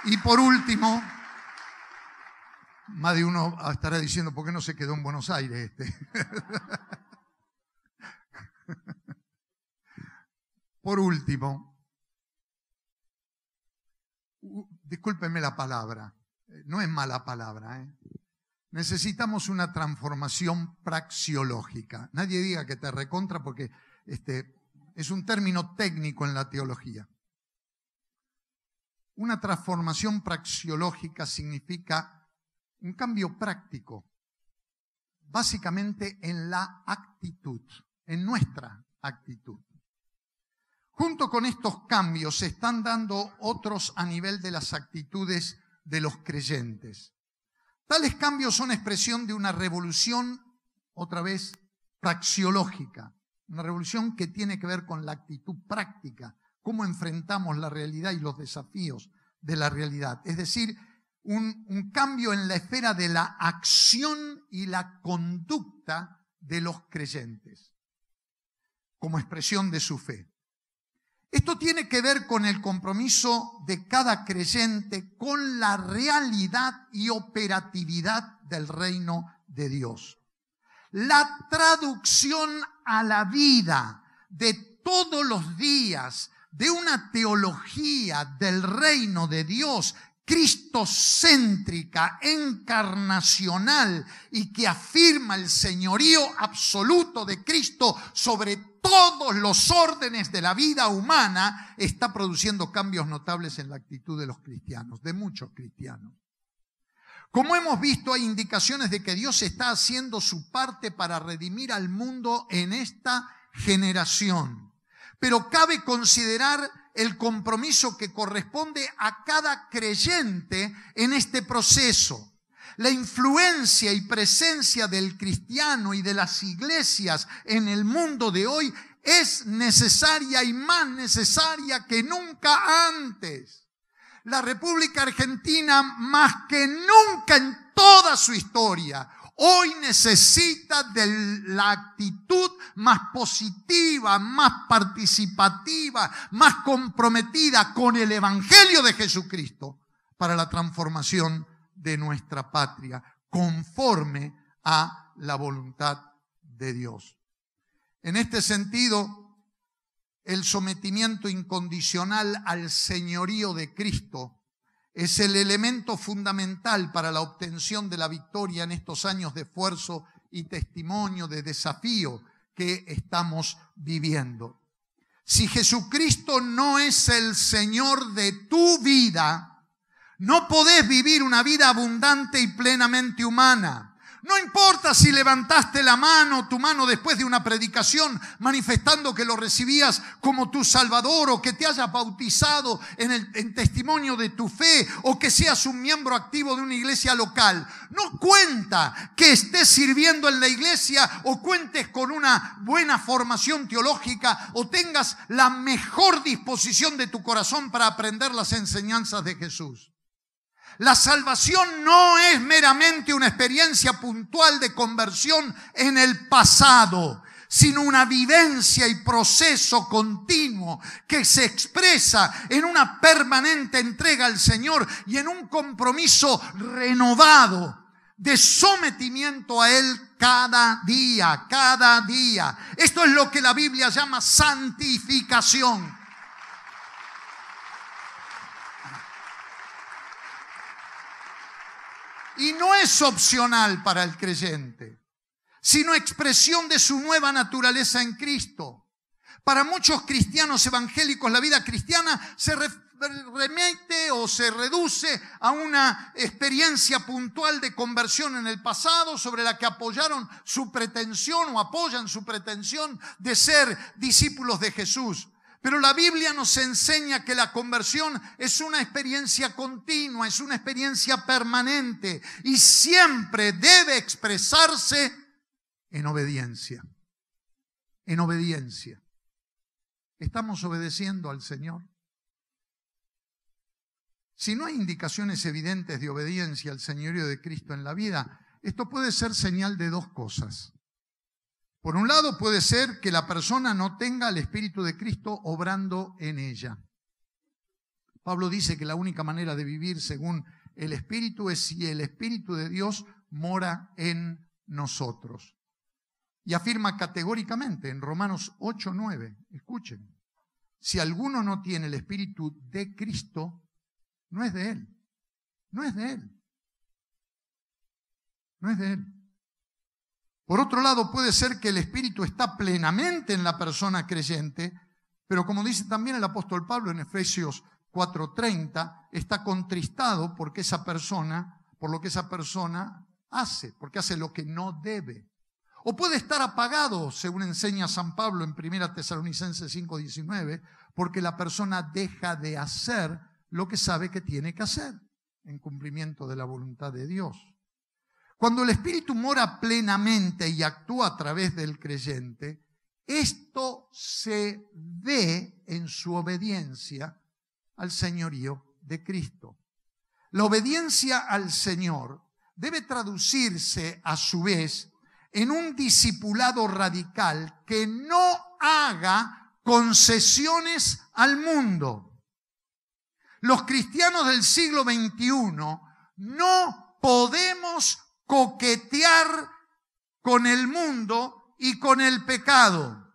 Y por último, más de uno estará diciendo, ¿por qué no se quedó en Buenos Aires este? Por último, discúlpenme la palabra, no es mala palabra, necesitamos una transformación praxeológica. Nadie diga que te recontra porque es un término técnico en la teología. Una transformación praxeológica significa un cambio práctico, básicamente en la actitud, en nuestra actitud. Junto con estos cambios se están dando otros a nivel de las actitudes de los creyentes. Tales cambios son expresión de una revolución, otra vez, praxeológica. Una revolución que tiene que ver con la actitud práctica, cómo enfrentamos la realidad y los desafíos de la realidad. Es decir, un cambio en la esfera de la acción y la conducta de los creyentes, como expresión de su fe. Esto tiene que ver con el compromiso de cada creyente con la realidad y operatividad del reino de Dios. La traducción a la vida de todos los días de una teología del reino de Dios cristocéntrica, encarnacional y que afirma el señorío absoluto de Cristo sobre todos los órdenes de la vida humana, está produciendo cambios notables en la actitud de los cristianos, de muchos cristianos. Como hemos visto, hay indicaciones de que Dios está haciendo su parte para redimir al mundo en esta generación. Pero cabe considerar el compromiso que corresponde a cada creyente en este proceso. La influencia y presencia del cristiano y de las iglesias en el mundo de hoy es necesaria y más necesaria que nunca antes. La República Argentina, más que nunca en toda su historia, hoy necesita de la actitud más positiva, más participativa, más comprometida con el Evangelio de Jesucristo para la transformación de nuestra patria, conforme a la voluntad de Dios. En este sentido, el sometimiento incondicional al señorío de Cristo es el elemento fundamental para la obtención de la victoria en estos años de esfuerzo y testimonio, de desafío que estamos viviendo. Si Jesucristo no es el Señor de tu vida, no podés vivir una vida abundante y plenamente humana. No importa si levantaste tu mano después de una predicación manifestando que lo recibías como tu Salvador, o que te hayas bautizado en testimonio de tu fe, o que seas un miembro activo de una iglesia local. No cuenta que estés sirviendo en la iglesia o cuentes con una buena formación teológica o tengas la mejor disposición de tu corazón para aprender las enseñanzas de Jesús. La salvación no es meramente una experiencia puntual de conversión en el pasado, sino una vivencia y proceso continuo que se expresa en una permanente entrega al Señor y en un compromiso renovado de sometimiento a Él cada día, cada día. Esto es lo que la Biblia llama santificación. Y no es opcional para el creyente, sino expresión de su nueva naturaleza en Cristo. Para muchos cristianos evangélicos, la vida cristiana se remite o se reduce a una experiencia puntual de conversión en el pasado sobre la que apoyaron su pretensión o apoyan su pretensión de ser discípulos de Jesús. Pero la Biblia nos enseña que la conversión es una experiencia continua, es una experiencia permanente y siempre debe expresarse en obediencia. En obediencia. ¿Estamos obedeciendo al Señor? Si no hay indicaciones evidentes de obediencia al señorío de Cristo en la vida, esto puede ser señal de dos cosas. Por un lado, puede ser que la persona no tenga el Espíritu de Cristo obrando en ella. Pablo dice que la única manera de vivir según el Espíritu es si el Espíritu de Dios mora en nosotros. Y afirma categóricamente en Romanos 8:9, escuchen, si alguno no tiene el Espíritu de Cristo, no es de Él, no es de Él, no es de Él. Por otro lado, puede ser que el Espíritu está plenamente en la persona creyente, pero como dice también el apóstol Pablo en Efesios 4:30, está contristado por lo que esa persona hace, porque hace lo que no debe. O puede estar apagado, según enseña San Pablo en 1 Tesalonicenses 5:19, porque la persona deja de hacer lo que sabe que tiene que hacer, en cumplimiento de la voluntad de Dios. Cuando el Espíritu mora plenamente y actúa a través del creyente, esto se ve en su obediencia al señorío de Cristo. La obediencia al Señor debe traducirse a su vez en un discipulado radical que no haga concesiones al mundo. Los cristianos del siglo XXI no podemos coquetear con el mundo y con el pecado.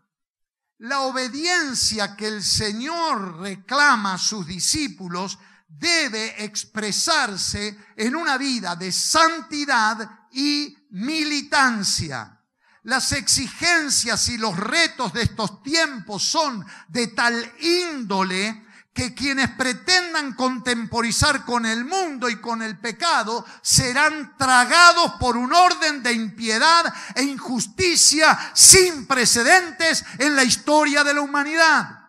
La obediencia que el Señor reclama a sus discípulos debe expresarse en una vida de santidad y militancia. Las exigencias y los retos de estos tiempos son de tal índole que quienes pretendan contemporizar con el mundo y con el pecado serán tragados por un orden de impiedad e injusticia sin precedentes en la historia de la humanidad.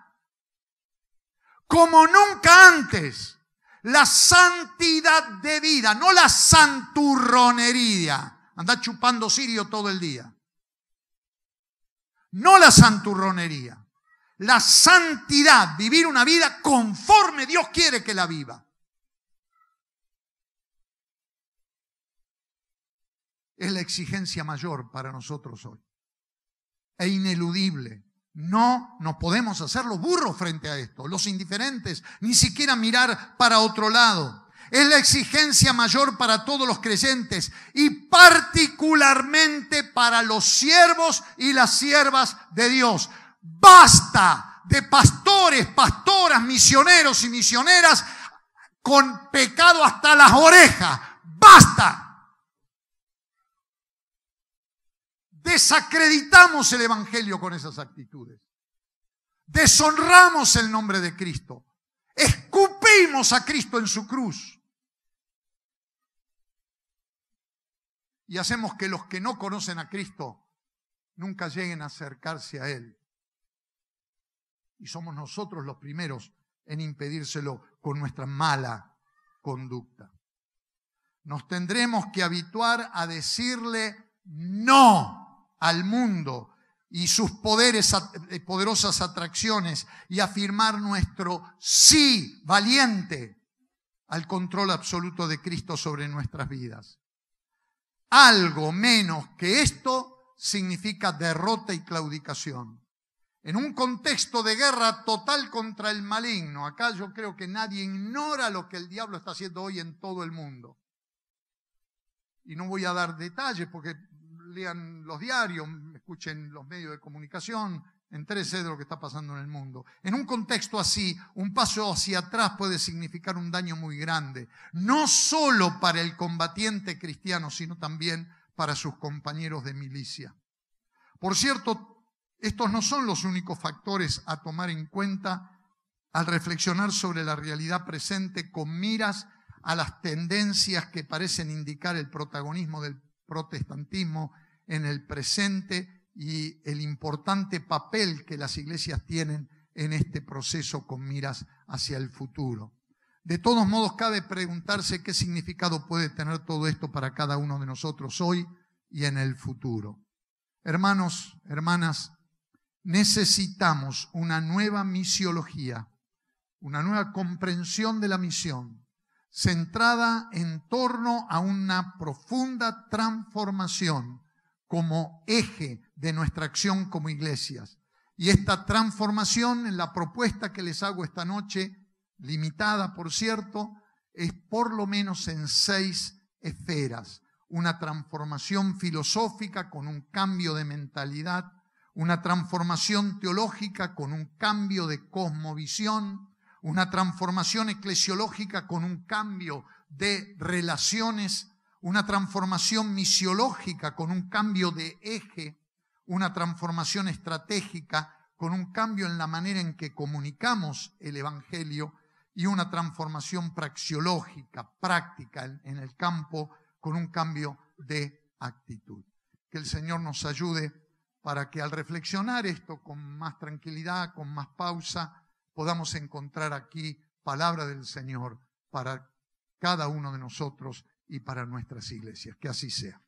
Como nunca antes, la santidad de vida, no la santurronería. Andá chupando cirio todo el día. No la santurronería. La santidad, vivir una vida conforme Dios quiere que la viva. Es la exigencia mayor para nosotros hoy. E ineludible. No nos podemos hacer los burros frente a esto, los indiferentes, ni siquiera mirar para otro lado. Es la exigencia mayor para todos los creyentes y particularmente para los siervos y las siervas de Dios. Basta de pastores, pastoras, misioneros y misioneras con pecado hasta las orejas. ¡Basta! Desacreditamos el Evangelio con esas actitudes. Deshonramos el nombre de Cristo. Escupimos a Cristo en su cruz. Y hacemos que los que no conocen a Cristo nunca lleguen a acercarse a Él. Y somos nosotros los primeros en impedírselo con nuestra mala conducta. Nos tendremos que habituar a decirle no al mundo y sus poderosas atracciones y afirmar nuestro sí valiente al control absoluto de Cristo sobre nuestras vidas. Algo menos que esto significa derrota y claudicación. En un contexto de guerra total contra el maligno, acá yo creo que nadie ignora lo que el diablo está haciendo hoy en todo el mundo. Y no voy a dar detalles porque lean los diarios, escuchen los medios de comunicación, entérese de lo que está pasando en el mundo. En un contexto así, un paso hacia atrás puede significar un daño muy grande, no solo para el combatiente cristiano, sino también para sus compañeros de milicia. Por cierto, estos no son los únicos factores a tomar en cuenta al reflexionar sobre la realidad presente con miras a las tendencias que parecen indicar el protagonismo del protestantismo en el presente y el importante papel que las iglesias tienen en este proceso con miras hacia el futuro. De todos modos, cabe preguntarse qué significado puede tener todo esto para cada uno de nosotros hoy y en el futuro. Hermanos, hermanas, necesitamos una nueva misiología, una nueva comprensión de la misión, centrada en torno a una profunda transformación como eje de nuestra acción como iglesias. Y esta transformación, en la propuesta que les hago esta noche, limitada por cierto, es por lo menos en 6 esferas. Una transformación filosófica con un cambio de mentalidad, una transformación teológica con un cambio de cosmovisión, una transformación eclesiológica con un cambio de relaciones, una transformación misiológica con un cambio de eje, una transformación estratégica con un cambio en la manera en que comunicamos el Evangelio y una transformación praxeológica, práctica en el campo con un cambio de actitud. Que el Señor nos ayude para que al reflexionar esto con más tranquilidad, con más pausa, podamos encontrar aquí palabra del Señor para cada uno de nosotros y para nuestras iglesias. Que así sea.